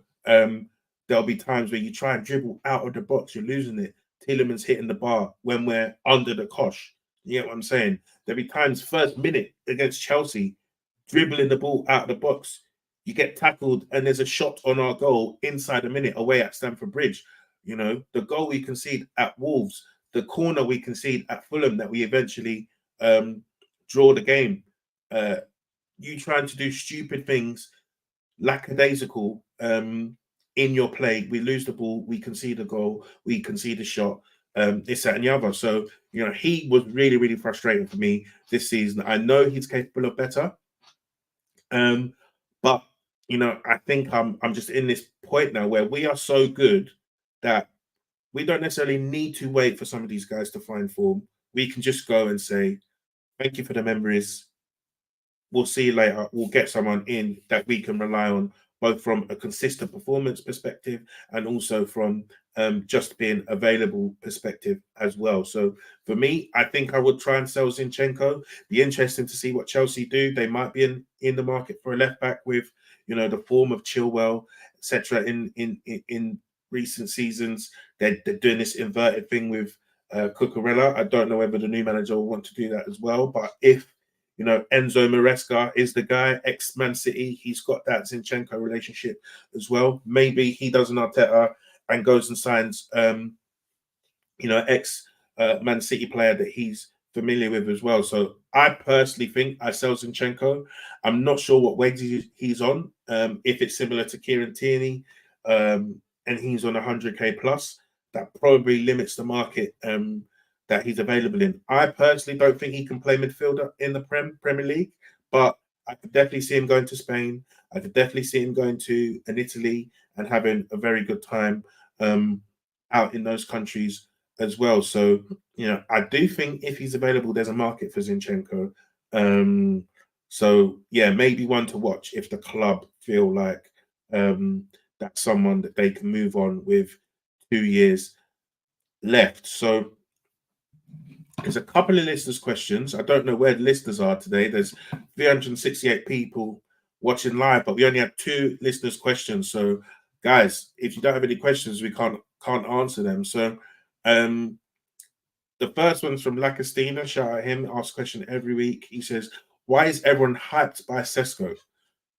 there'll be times where you try and dribble out of the box, you're losing it. Tielemans hitting the bar when we're under the cosh. You get what I'm saying? There'll be times, first minute against Chelsea, dribbling the ball out of the box. You get tackled, and there's a shot on our goal inside a minute away at Stamford Bridge. You know, the goal we concede at Wolves, the corner we concede at Fulham that we eventually draw the game. You trying to do stupid things, lackadaisical in your play. We lose the ball, we concede a goal, we concede a shot, this, that, and the other. So, you know, he was really, really frustrating for me this season. I know he's capable of better. But you know, I think I'm just in this point now where we are so good that we don't necessarily need to wait for some of these guys to find form. We can just go and say, thank you for the memories. We'll see you later. We'll get someone in that we can rely on, both from a consistent performance perspective and also from just being available perspective as well. So for me, I think I would try and sell Zinchenko. Be interesting to see what Chelsea do. They might be in the market for a left back with, you know, the form of Chilwell, etc. In recent seasons. They're doing this inverted thing with Cucurella. I don't know whether the new manager will want to do that as well. But if, you know, Enzo Maresca is the guy, ex-Man City, he's got that Zinchenko relationship as well. Maybe he does an Arteta and goes and signs, you know, ex-Man City player that he's familiar with as well. So I personally think I sell Zinchenko. I'm not sure what wage he's on. If it's similar to Kieran Tierney, and he's on 100k plus, that probably limits the market that he's available in. I personally don't think he can play midfielder in the Premier League, but I could definitely see him going to Spain. I could definitely see him going to an Italy and having a very good time out in those countries as well. So, you know, I do think if he's available, there's a market for Zinchenko. So, yeah, maybe one to watch if the club feel like that's someone that they can move on with 2 years left. So there's a couple of listeners' questions. I don't know where the listeners are today. There's 368 people watching live, but we only have 2 listeners' questions. So, guys, if you don't have any questions, we can't answer them. So, the first one's from Lacastina. Shout out him. Asks a question every week. He says, "Why is everyone hyped by Sesko?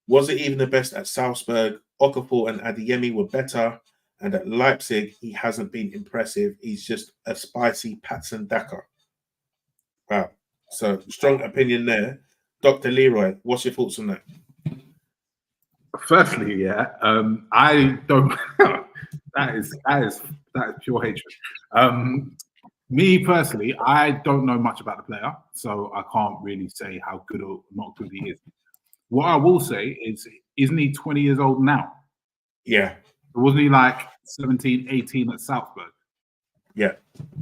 Was it even the best at Salzburg? Okafor and Adeyemi were better, and at Leipzig, he hasn't been impressive. He's just a spicy Patson Daka." Wow. So strong opinion there. Dr. Leroy, what's your thoughts on that? Firstly, yeah, I don't. that is pure hatred. Me personally, I don't know much about the player, so I can't really say how good or not good he is. What I will say is, isn't he 20 years old now? Yeah. Wasn't he like 17, 18 at Salzburg? Yeah.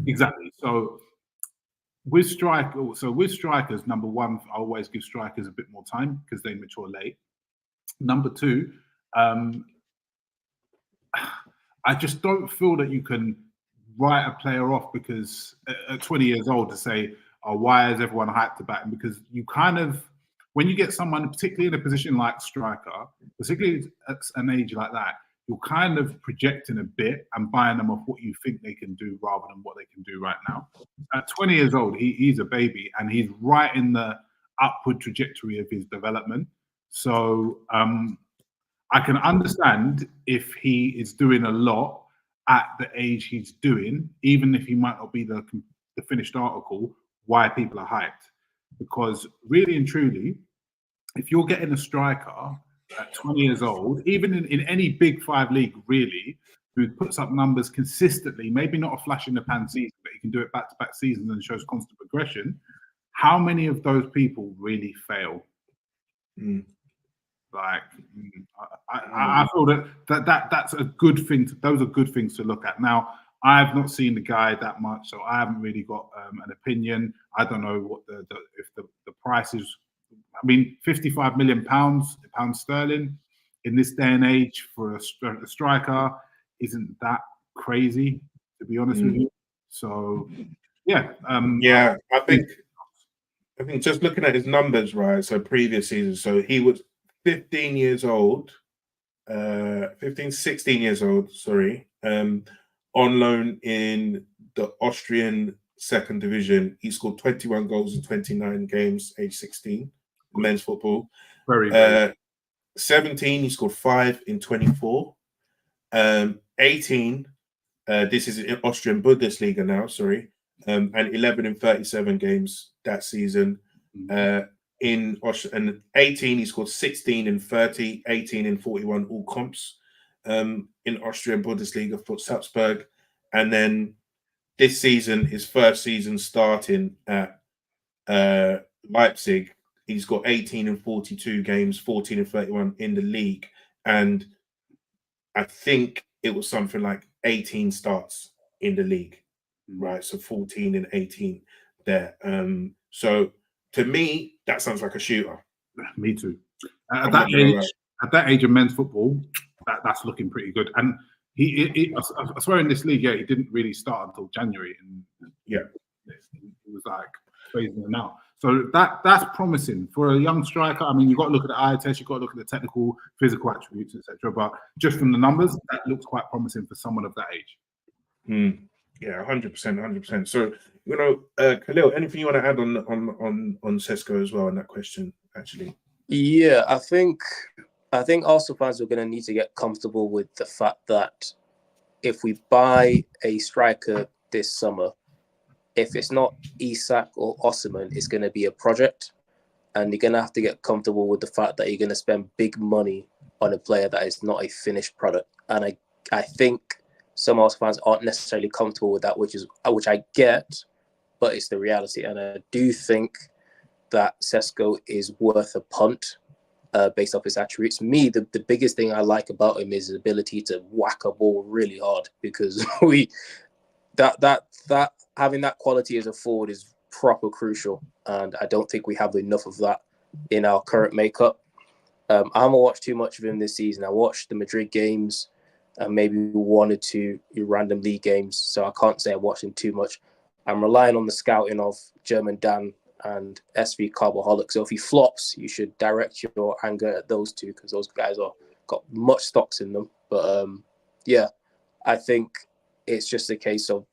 Exactly. So with strikers, number one, I always give strikers a bit more time because they mature late. Number two, I just don't feel that you can write a player off because at 20 years old to say, oh, why is everyone hyped about him? Because you kind of, when you get someone, particularly in a position like striker, particularly at an age like that, you're kind of projecting a bit and buying them off what you think they can do rather than what they can do right now. At 20 years old, he's a baby and he's right in the upward trajectory of his development. So I can understand if he is doing a lot at the age he's doing, even if he might not be the finished article, why people are hyped. Because really and truly, if you're getting a striker at 20 years old, even in any Big 5 league, really, who puts up numbers consistently, maybe not a flash in the pan season, but he can do it back-to-back seasons and shows constant progression, how many of those people really fail? Like, I feel that's a good thing. Those are good things to look at. Now, I've not seen the guy that much, so I haven't really got an opinion. I don't know what if the price is. I mean, £55 million sterling in this day and age for a striker isn't that crazy, to be honest with you. So, yeah. Yeah, I think just looking at his numbers, right? So previous season, so he was 15 years old, 16 years old, sorry, on loan in the Austrian second division. He scored 21 goals in 29 games, age 16, men's football. Very 17, he scored 5 in 24. 18, this is in Austrian Bundesliga now, sorry, and 11 in 37 games that season. In Austria, and 18, he scored 16 in 30, 18 in 41 all comps in Austrian Bundesliga for Salzburg. And then this season, his first season starting at Leipzig, he's got 18 in 42 games, 14 and 31 in the league. And I think it was something like 18 starts in the league, right? So 14 and 18 there. So to me, that sounds like a shooter. Me too. At that age of men's football, that's looking pretty good. And I swear in this league, he didn't really start until January. And yeah, it was like phasing in out. So that's promising for a young striker. I mean, you've got to look at the eye test, you've got to look at the technical, physical attributes, etc. But just from the numbers, that looks quite promising for someone of that age. Yeah, 100%, 100%. So, Khalil, anything you want to add on Sesko as well in that question, actually? Yeah, I think Arsenal fans are going to need to get comfortable with the fact that if we buy a striker this summer, if it's not Isak or Osimhen, it's going to be a project, and you're going to have to get comfortable with the fact that you're going to spend big money on a player that is not a finished product. And I think some Arsenal fans aren't necessarily comfortable with that, which I get, but it's the reality. And I do think that Sesko is worth a punt based off his attributes. Me, the biggest thing I like about him is his ability to whack a ball really hard, because that having that quality as a forward is proper crucial, and I don't think we have enough of that in our current makeup. I haven't watched too much of him this season. I watched the Madrid games and maybe 1 or 2 random league games, so I can't say I watched him too much. I'm relying on the scouting of German Dan and SV Carboholic. So if he flops, you should direct your anger at those two, because those guys got much stocks in them. But yeah, I think it's just a case of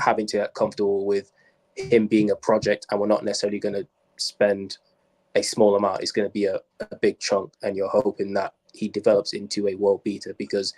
having to get comfortable with him being a project, and we're not necessarily going to spend a small amount. It's going to be a big chunk, and you're hoping that he develops into a world beater, because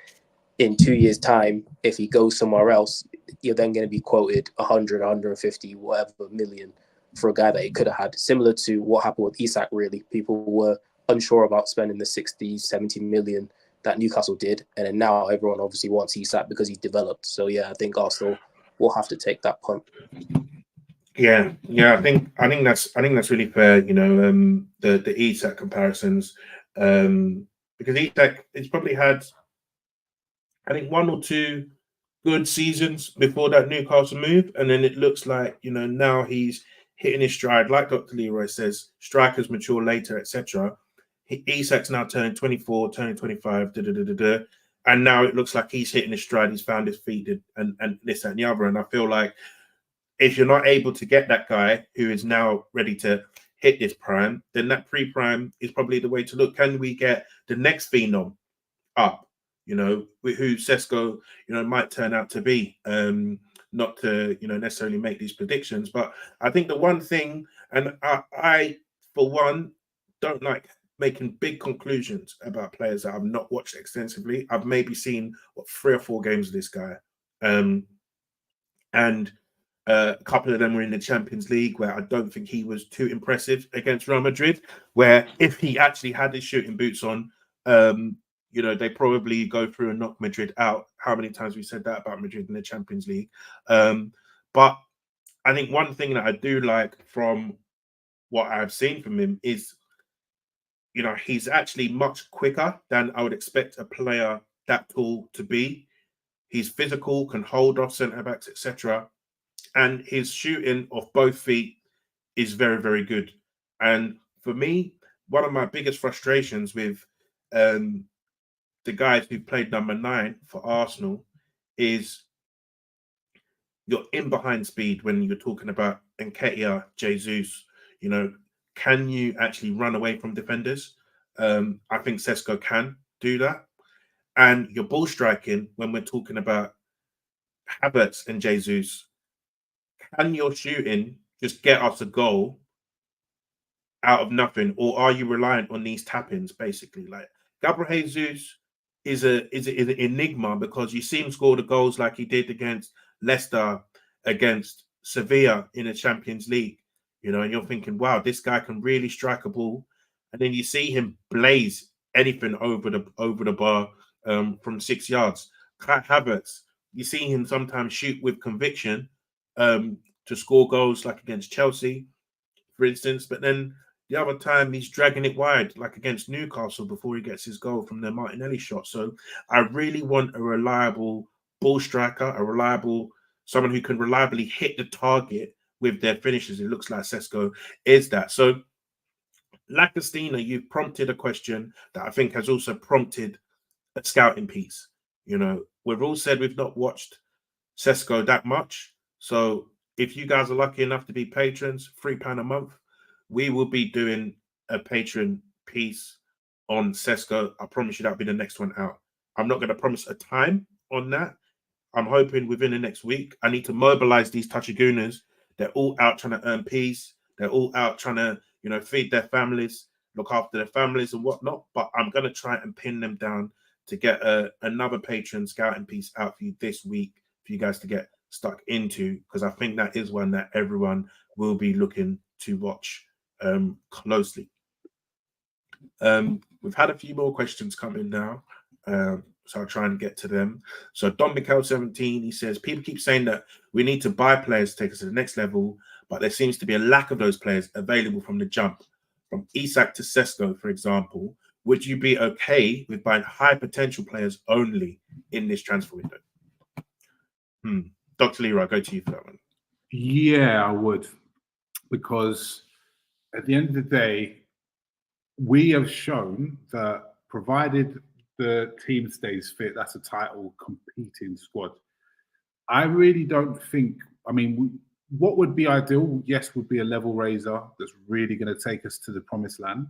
in 2 years' time, if he goes somewhere else, you're then going to be quoted 100, 150, whatever million for a guy that he could have had. Similar to what happened with Isak, really. People were unsure about spending the 60, 70 million that Newcastle did. And then now everyone obviously wants Isak because he's developed. So yeah, I think Arsenal will have to take that punt. Yeah. I think that's really fair. The Isak comparisons, because Isak, it's probably had, I think, 1 or 2 good seasons before that Newcastle move, and then it looks like now he's hitting his stride. Like Dr. Leroy says, strikers mature later, etc. Isak's now turning 24, turning 25, and now it looks like he's hitting his stride. He's found his feet, and this, that, and the other. And I feel like if you're not able to get that guy who is now ready to hit his prime, then that pre-prime is probably the way to look. Can we get the next phenom up? Who Sesko, might turn out to be. Not to, necessarily make these predictions, but I think the one thing, and I for one, don't like making big conclusions about players that I've not watched extensively. I've maybe seen 3 or 4 games of this guy, and a couple of them were in the Champions League, where I don't think he was too impressive against Real Madrid, where if he actually had his shooting boots on, they probably go through and knock Madrid out. How many times we said that about Madrid in the Champions League? But I think one thing that I do like from what I've seen from him is, he's actually much quicker than I would expect a player that tall to be. He's physical, can hold off centre-backs, etc. And his shooting off both feet is very, very good. And for me, one of my biggest frustrations with the guys who played number 9 for Arsenal is your in behind speed when you're talking about Nketiah, Jesus. You know, can you actually run away from defenders? I think Sesko can do that. And your ball striking, when we're talking about Havertz and Jesus, can your shooting just get us a goal out of nothing, or are you reliant on these tap-ins? Basically, like Gabriel Jesus is an enigma, because you see him score the goals like he did against Leicester, against Sevilla in the Champions League, you know, and you're thinking, wow, this guy can really strike a ball, and then you see him blaze anything over the bar from 6 yards. Kai Havertz, you see him sometimes shoot with conviction to score goals like against Chelsea, for instance, but then the other time he's dragging it wide, like against Newcastle, before he gets his goal from the Martinelli shot. So I really want a reliable ball striker, someone who can reliably hit the target with their finishes. It looks like Sesko is that. So, Lacastina, you've prompted a question that I think has also prompted a scouting piece. You know, we've all said we've not watched Sesko that much. So if you guys are lucky enough to be patrons, £3 a month, we will be doing a patron piece on Sesko. I promise you that'll be the next one out. I'm not going to promise a time on that. I'm hoping within the next week. I need to mobilize these TouchyGooners. They're all out trying to earn peace. They're all out trying to, you know, feed their families, look after their families and whatnot. But I'm going to try and pin them down to get another patron scouting piece out for you this week for you guys to get stuck into, because I think that is one that everyone will be looking to watch closely. We've had a few more questions come in now, so I'll try and get to them. So Don Mikel 17, he says, people keep saying that we need to buy players to take us to the next level, but there seems to be a lack of those players available from the jump. From Isak to Sesko, for example, would you be okay with buying high potential players only in this transfer window? Dr. Leroy, I'll go to you for that one. Yeah, I would, because at the end of the day, we have shown that provided the team stays fit, that's a title competing squad. I really don't think, I mean, what would be ideal, yes, would be a level raiser that's really going to take us to the promised land.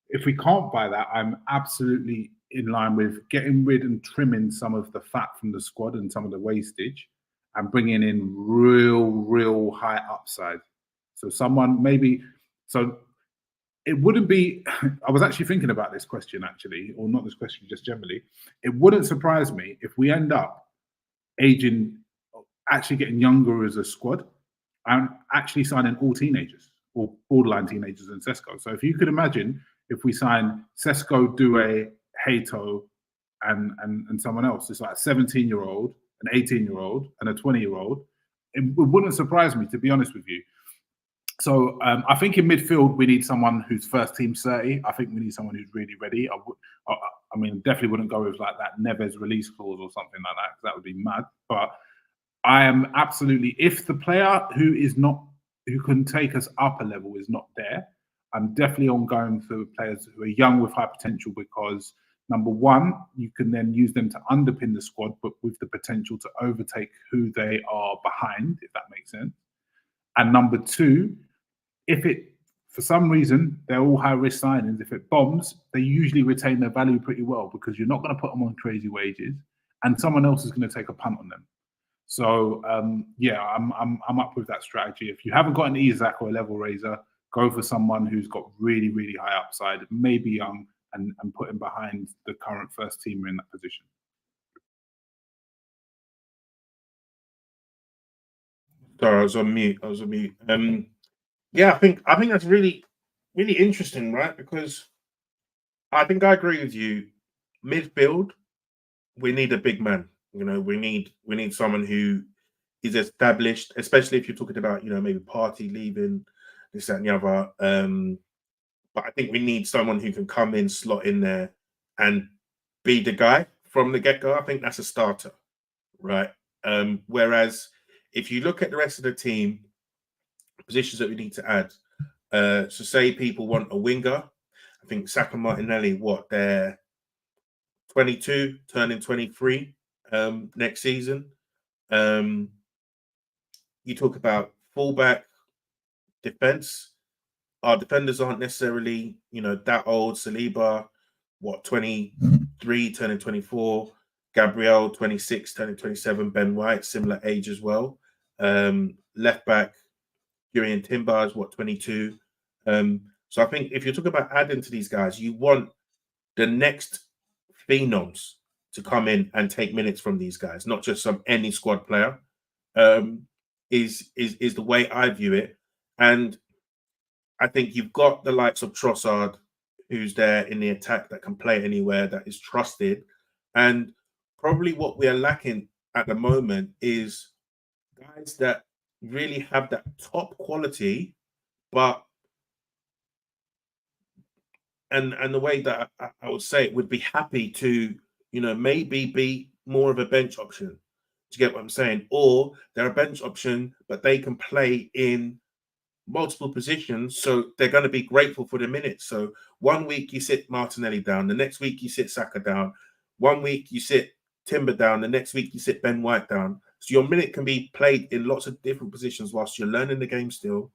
If we can't buy that, I'm absolutely in line with getting rid and trimming some of the fat from the squad and some of the wastage and bringing in real high upside. So someone maybe, so it wouldn't be, I was actually thinking about this question actually, or not this question, just generally. It wouldn't surprise me if we end up actually getting younger as a squad and actually signing all teenagers or borderline teenagers in Sesko. So if you could imagine if we sign Sesko, Due, Hato, and someone else, it's like a 17-year-old, an 18-year-old, and a 20-year-old, it wouldn't surprise me, to be honest with you. So I think in midfield, we need someone who's first team 30. I think we need someone who's really ready. I mean, definitely wouldn't go with like that Neves release clause or something like that, because that would be mad. But I am absolutely, if the player who can take us up a level is not there, I'm definitely on going for players who are young with high potential, because number one, you can then use them to underpin the squad, but with the potential to overtake who they are behind, if that makes sense. And number two, if it, for some reason, they're all high risk signings, if it bombs, they usually retain their value pretty well, because you're not going to put them on crazy wages and someone else is going to take a punt on them. So yeah, I'm up with that strategy. If you haven't got an Isak or a level raiser, go for someone who's got really high upside, maybe young, and put him behind the current first teamer in that position. Sorry, I was on mute. Yeah, I think that's really interesting, right? Because I think I agree with you. Midfield, we need a big man. You know, we need someone who is established, especially if you're talking about, you know, maybe Party leaving, this, that, and the other. But I think we need someone who can come in, slot in there, and be the guy from the get-go. I think that's a starter, right? Whereas if you look at the rest of the team, positions that we need to add, so say people want a winger, I think Saka, Martinelli, they're 22, turning 23 next season. You talk about fullback, defense. Our defenders aren't necessarily, that old. Saliba, 23, turning 24. Gabriel, 26, turning 27. Ben White, similar age as well. Left back, Jurriën Timber is 22. So I think if you're talking about adding to these guys, you want the next phenoms to come in and take minutes from these guys, not just any squad player. Is the way I view it. And I think you've got the likes of Trossard, who's there in the attack, that can play anywhere, that is trusted. And probably what we are lacking at the moment is guys that really have that top quality, but and the way that I would say it, would be happy to, maybe be more of a bench option. Do you get what I'm saying? Or they're a bench option, but they can play in multiple positions, so they're going to be grateful for the minutes. So one week you sit Martinelli down, the next week you sit Saka down, one week you sit Timber down, the next week you sit Ben White down. So your minute can be played in lots of different positions whilst you're learning the game still.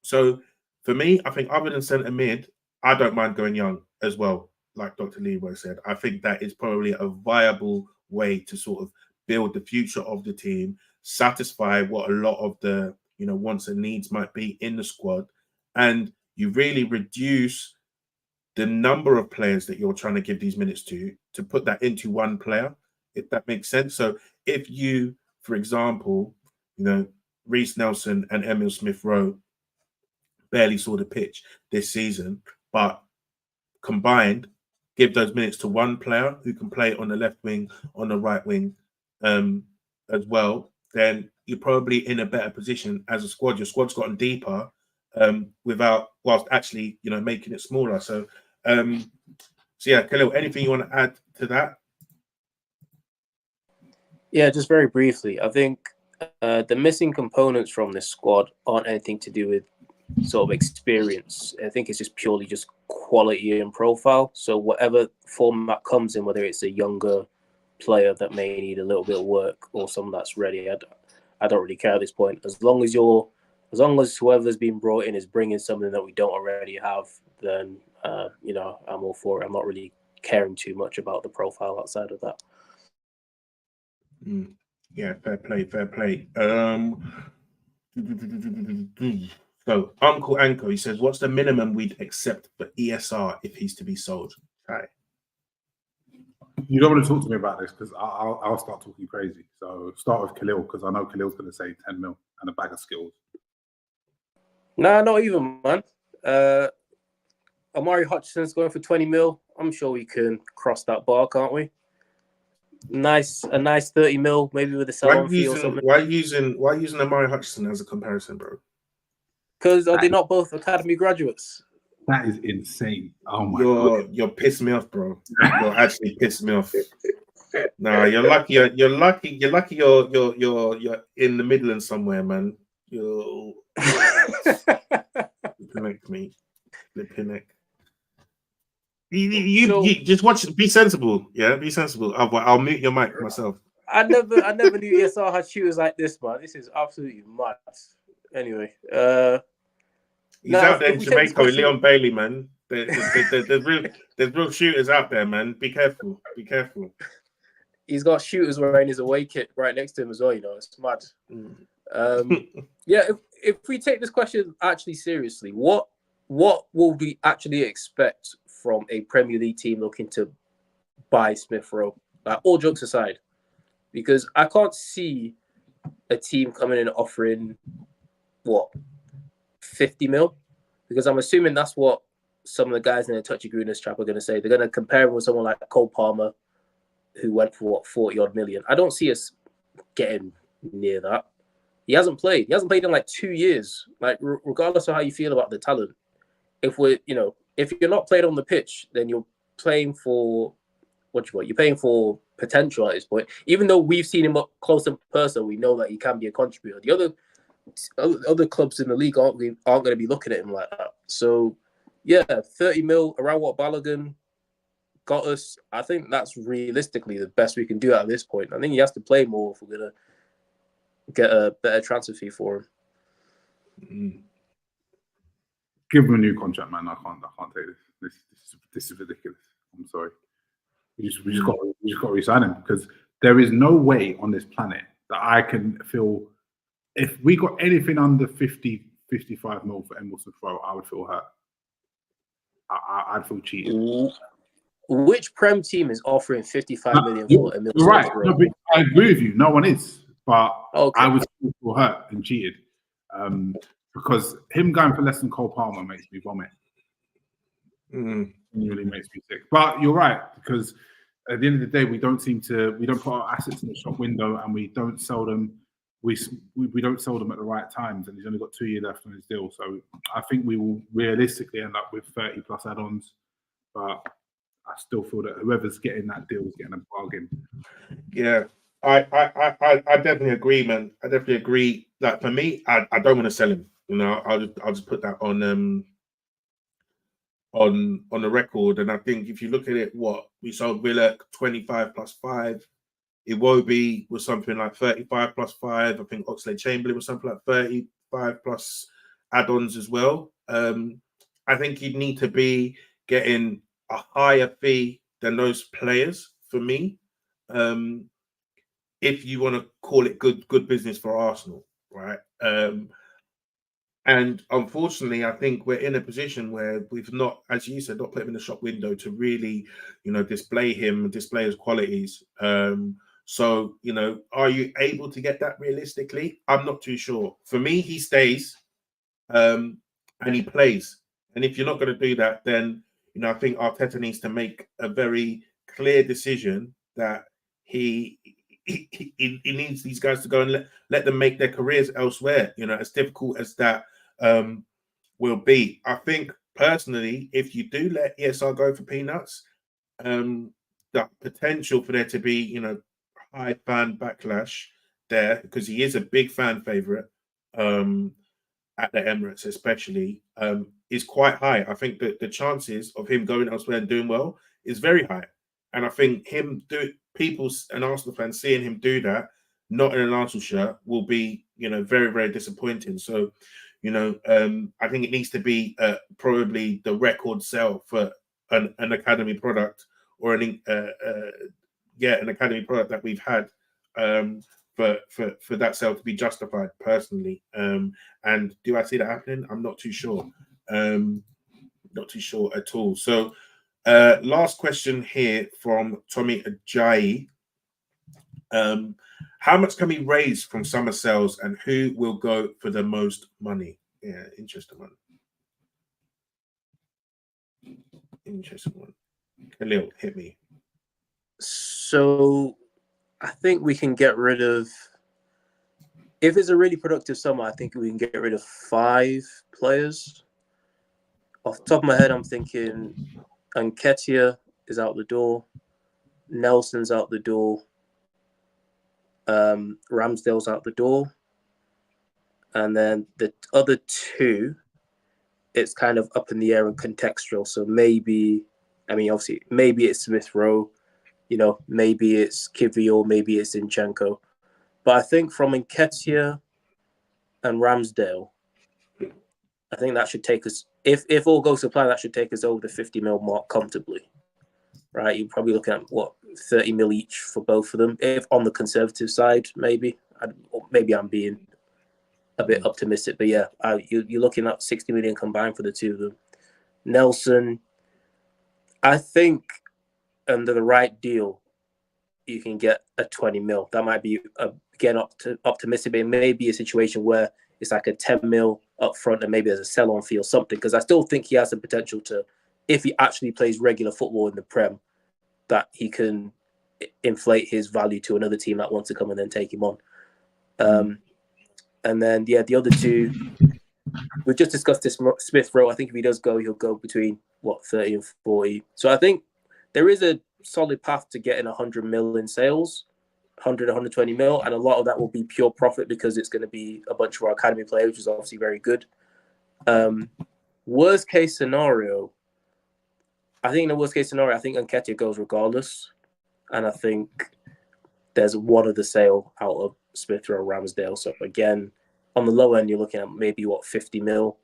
So for me, I think other than centre mid, I don't mind going young as well, like Dr. Leroy said. I think that is probably a viable way to sort of build the future of the team, satisfy what a lot of the wants and needs might be in the squad, and you really reduce the number of players that you're trying to give these minutes to put that into one player, if that makes sense. So if you, for example, Reece Nelson and Emile Smith-Rowe barely saw the pitch this season, but combined, give those minutes to one player who can play on the left wing, on the right wing as well, then you're probably in a better position as a squad. Your squad's gotten deeper whilst actually, making it smaller. So yeah, Khalil, anything you want to add to that? Yeah, just very briefly. I think the missing components from this squad aren't anything to do with sort of experience. I think it's just purely just quality and profile. So whatever format comes in, whether it's a younger player that may need a little bit of work or someone that's ready, I don't really care at this point. As long as whoever's been brought in is bringing something that we don't already have, then I'm all for it. I'm not really caring too much about the profile outside of that. Yeah, fair play. So Uncle Anko, he says, what's the minimum we'd accept for ESR if he's to be sold? Okay. You don't want to talk to me about this because I'll start talking crazy. So start with Khalil, because I know Khalil's going to say 10 mil and a bag of skills. Nah, not even, man. Amari Hutchinson's going for 20 mil. I'm sure we can cross that bar, can't we? A nice 30 mil, maybe with a sell-on fee or something. Why using Amari Hutchinson as a comparison, bro? Because are they not both academy graduates? That is insane. Oh my God. You're pissing me off, bro. You're actually pissing me off. Nah, you're lucky. You're lucky. You're in the Midlands somewhere, man. You're connect me. Connect. You just watch. Be sensible. Yeah, be sensible. I'll mute your mic myself. I never knew ESR had shooters like this, man. This is absolutely mad. Anyway, he's out there in Jamaica with Leon Bailey, man. There's real shooters out there, man. Be careful. Be careful. He's got shooters wearing his away kit right next to him as well. It's mad. Yeah, if we take this question actually seriously, what will we actually expect from a Premier League team looking to buy Smith-Rowe? All jokes aside, because I can't see a team coming in and offering 50 mil, because I'm assuming that's what some of the guys in the TouchyGooners trap are going to say. They're going to compare him with someone like Cole Palmer, who went for 40 odd million. I don't see us getting near that. He hasn't played in like 2 years. Like, regardless of how you feel about the talent, if you're not playing on the pitch, then you're playing for you're paying for potential at this point. Even though we've seen him up close in person, we know that he can be a contributor. The other clubs in the league aren't going to be looking at him like that. So yeah, 30 mil around what Balogun got us. I think that's realistically the best we can do at this point. I think he has to play more if we're gonna get a better transfer fee for him. Mm. Give him a new contract, man. I can't take this. This is ridiculous. I'm sorry. We just got to resign him, because there is no way on this planet that I can feel, if we got anything under 50, 55 mil for Emil Smith-Rowe, I would feel hurt. I'd feel cheated. Which Prem team is offering 55 million for Emil You're right. Smith-Rowe? No, I agree with you. No one is, but Okay. I would feel hurt and cheated, because him going for less than Cole Palmer makes me vomit. It really makes me sick. But you're right, because at the end of the day, we don't put our assets in the shop window, and we don't sell them. We don't sell them at the right times, and he's only got 2 years left on his deal. So I think we will realistically end up with 30 plus add-ons. But I still feel that whoever's getting that deal is getting a bargain. Yeah, I definitely agree, man. I definitely agree. Like, for me, I don't want to sell him. You know, I'll just put that on the record. And I think if you look at it, what we sold Willock 25 plus 5. Iwobi was something like 35 plus 5. I think Oxlade-Chamberlain was something like 35 plus add-ons as well. I think you'd need to be getting a higher fee than those players for me, if you want to call it good business for Arsenal, right? And unfortunately, I think we're in a position where we've not, as you said, not put him in the shop window to really, display his qualities. So, are you able to get that realistically? I'm not too sure. For me, he stays and he plays. And if you're not going to do that, then, I think Arteta needs to make a very clear decision that he needs these guys to go and let them make their careers elsewhere, as difficult as that will be. I think, personally, if you do let ESR go for peanuts, the potential for there to be, high fan backlash there, because he is a big fan favorite at the Emirates, especially, is quite high. I think that the chances of him going elsewhere and doing well is very high. And I think people and Arsenal fans seeing him do that, not in an Arsenal shirt, will be, very, very disappointing. So, I think it needs to be probably the record sale for an academy product, or an academy product that we've had, for that sale to be justified, personally. And do I see that happening? I'm not too sure. Not too sure at all. So, last question here from Tommy Ajayi. How much can we raise from summer sales, and who will go for the most money? Yeah, interesting one. Khalil, hit me. So I think we can get rid of, if it's a really productive summer, I think we can get rid of 5 players. Off the top of my head, I'm thinking Nketiah is out the door, Nelson's out the door, Ramsdale's out the door, and then the other 2, it's kind of up in the air and contextual. So maybe it's Smith-Rowe, maybe it's Kivior, maybe it's Zinchenko. But I think from Nketiah and Ramsdale, I think that should take us, if all goes to plan, that should take us over the 50 mil mark comfortably. Right? You're probably looking at, 30 mil each for both of them. If on the conservative side, maybe. Maybe I'm being a bit optimistic. But yeah, you're looking at 60 million combined for the 2 of them. Nelson, I think under the right deal, you can get a 20 mil. That might be, again, optimistic, but it may be a situation where it's like a 10 mil up front and maybe there's a sell-on fee or something, because I still think he has the potential to, if he actually plays regular football in the Prem, that he can inflate his value to another team that wants to come and then take him on. And then, the other 2, we just discussed this Smith-Rowe. I think if he does go, he'll go between, 30 and 40. So I think there is a solid path to getting 100 mil in sales, 100, 120 mil, and a lot of that will be pure profit because it's going to be a bunch of our academy players, which is obviously very good. Worst case scenario, I think in the worst case scenario, I think Nketiah goes regardless, and I think there's one of the sale out of Smith Rowe, Ramsdale. So again, on the low end, you're looking at maybe 50 mil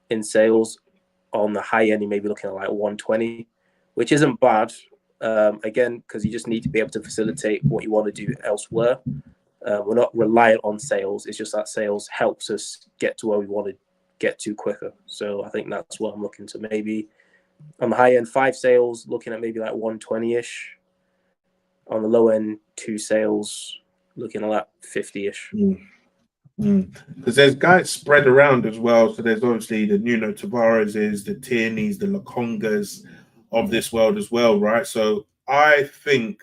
in sales. On the high end, you may be looking at like 120, which isn't bad. Again, because you just need to be able to facilitate what you want to do elsewhere. We're not reliant on sales. It's just that sales helps us get to where we want to get to quicker. So I think that's what I'm looking to. Maybe on the high end, 5 sales, looking at maybe like 120-ish. On the low end, 2 sales, looking at like 50-ish. Because there's guys spread around as well. So there's obviously the Nuno Tavareses, the Tierney's, the Lokongas of this world as well, right? So I think,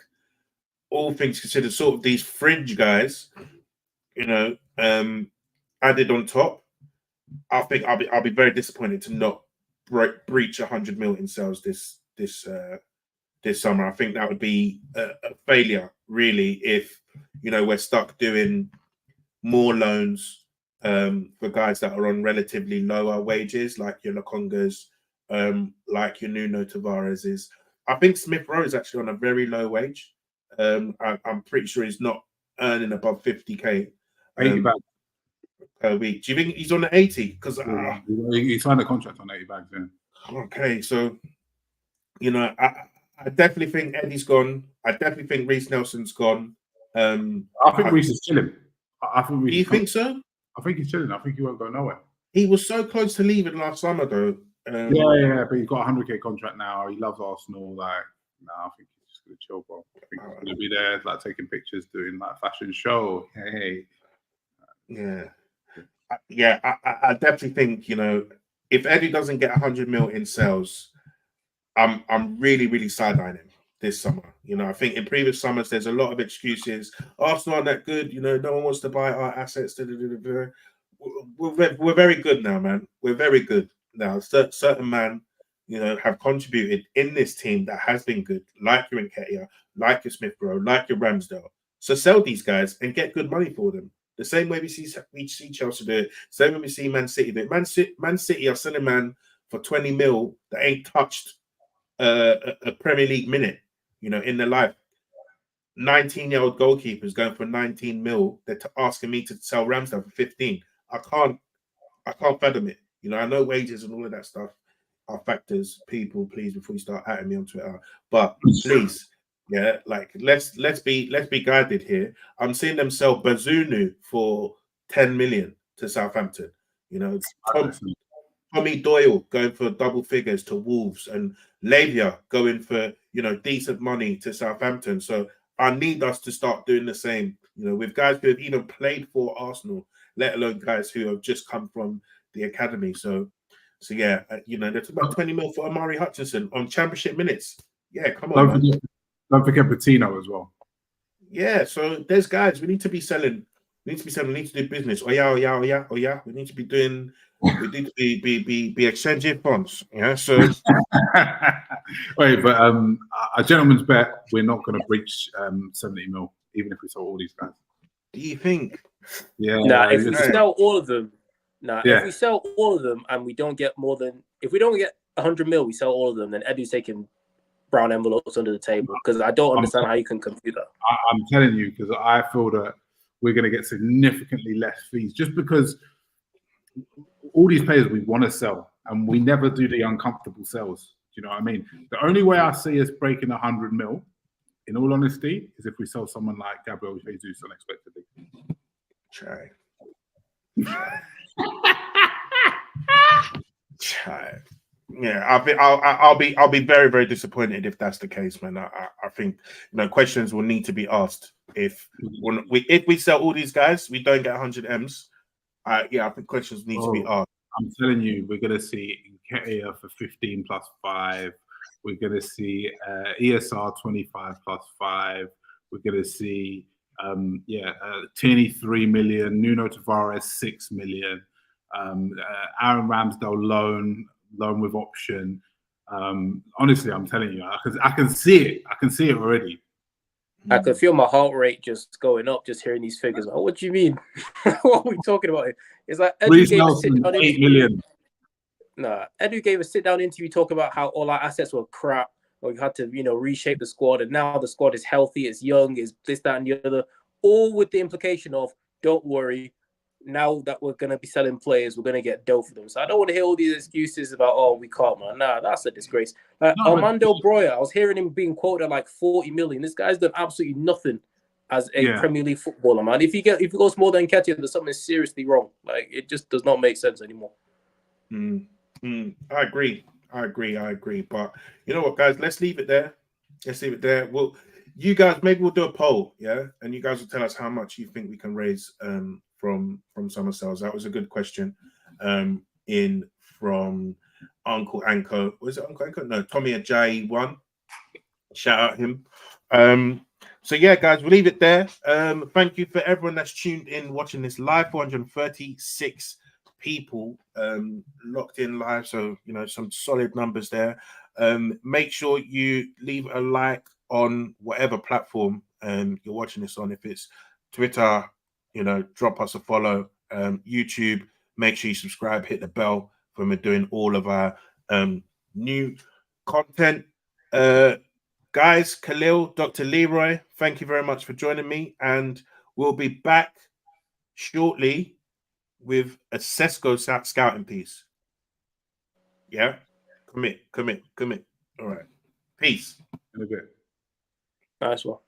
all things considered, sort of these fringe guys, added on top, I think I'll be very disappointed to not breach 100 mil in sales this summer. I think that would be a failure, really, if we're stuck doing more loans for guys that are on relatively lower wages, like your Lokongas, like your Nuno Tavares is. I think Smith Rowe is actually on a very low wage. I'm pretty sure he's not earning above 50k 80 bags per week. Do you think he's on the 80? Because he signed a contract on 80 bags. Yeah. Okay, so I definitely think Eddie's gone. I definitely think Reece Nelson's gone. I think Reece is chilling. Do you think so? I think he's chilling. I think he won't go nowhere. He was so close to leaving last summer, though. Yeah, but he's got a 100k contract now. He loves Arsenal. I think he's just gonna chill, bro. I think he's gonna be there, like taking pictures, doing like fashion show. Hey. Yeah. I definitely think if Eddie doesn't get 100 mil in sales, I'm really, really sidelining him this summer. I think in previous summers there's a lot of excuses. Arsenal aren't that good. No one wants to buy our assets. We're very good now, man. We're very good now. Certain man, have contributed in this team that has been good, like your Nketiah, like your Smith Rowe, like your Ramsdale. So sell these guys and get good money for them. The same way we see Chelsea do it. Same way we see Man City do it. Man City are selling man for 20 mil that ain't touched a Premier League minute, in their life. 19-year-old goalkeepers going for 19 mil. They're asking me to sell Ramsdale for 15. I can't fathom it. I know wages and all of that stuff are factors. People, please, before you start atting me on Twitter, but please, let's be guided here. I'm seeing them sell Bazunu for 10 million to Southampton. Tommy Doyle going for double figures to Wolves, and Lavia going for decent money to Southampton. So I need us to start doing the same. With guys who have even played for Arsenal, let alone guys who have just come from the academy. So yeah, there's about 20 mil for Amari Hutchinson on championship minutes. Yeah, come on, don't forget Patino as well. Yeah, so there's guys we need to be selling. We need to do business. Oh yeah. We need to be doing. We need to be exchanging funds. Yeah. So wait, but a gentleman's bet, we're not going to breach 70 mil, even if we sell all these guys. Do you think? Yeah. If we sell all of them, if we sell all of them and we don't get 100 mil, we sell all of them. Then Eddie's taking brown envelopes under the table, because I don't understand how you can compute that. I'm telling you, because I feel that we're going to get significantly less fees, just because all these players we want to sell, and we never do the uncomfortable sales. Do you know what I mean? The only way I see us breaking 100 mil, in all honesty, is if we sell someone like Gabriel Jesus unexpectedly. Try. Yeah, I'll be very, very disappointed if that's the case, man. I think questions will need to be asked if we sell all these guys, we don't get 100 M's. I think questions need to be asked. I'm telling you, we're gonna see Nketiah for 15 plus 5. We're gonna see ESR 25 plus 5. We're gonna see Tierney 3 million, Nuno Tavares 6 million, Aaron Ramsdale loan with option. Honestly, I'm telling you, I can see it. I can see it already. I could feel my heart rate just going up, just hearing these figures. Like, what do you mean? What are we talking about here? It's like Reece Nelson, 8 million. Nah, Edu gave a sit-down interview talking about how all our assets were crap, or we had to, reshape the squad, and now the squad is healthy, it's young, it's this, that, and the other, all with the implication of, don't worry, now that we're going to be selling players, we're going to get dough for them. So I don't want to hear all these excuses about, oh, we can't, man. Nah, that's a disgrace. Armando Broya, I was hearing him being quoted at like 40 million. This guy's done absolutely nothing as a Premier League footballer, man. If he goes more than Nketiah, there's something seriously wrong. Like, it just does not make sense anymore. I agree. But you know what, guys? Let's leave it there. Well, you guys, maybe we'll do a poll, yeah, and you guys will tell us how much you think we can raise from summer sales. That was a good question. In from Uncle Anko. Was it Uncle Anko? No, Tommy Ajayi won. Shout out him. So yeah, guys, we'll leave it there. Thank you for everyone that's tuned in watching this live. 436 people locked in live, so some solid numbers there. Make sure you leave a like on whatever platform you're watching this on. If it's Twitter, drop us a follow. YouTube, make sure you subscribe, hit the bell when we're doing all of our new content. Guys, Khalil, Dr. Leroy, thank you very much for joining me, and we'll be back shortly with a Sesko scouting piece. Yeah? Commit. All right. Peace. In a bit. Nice one.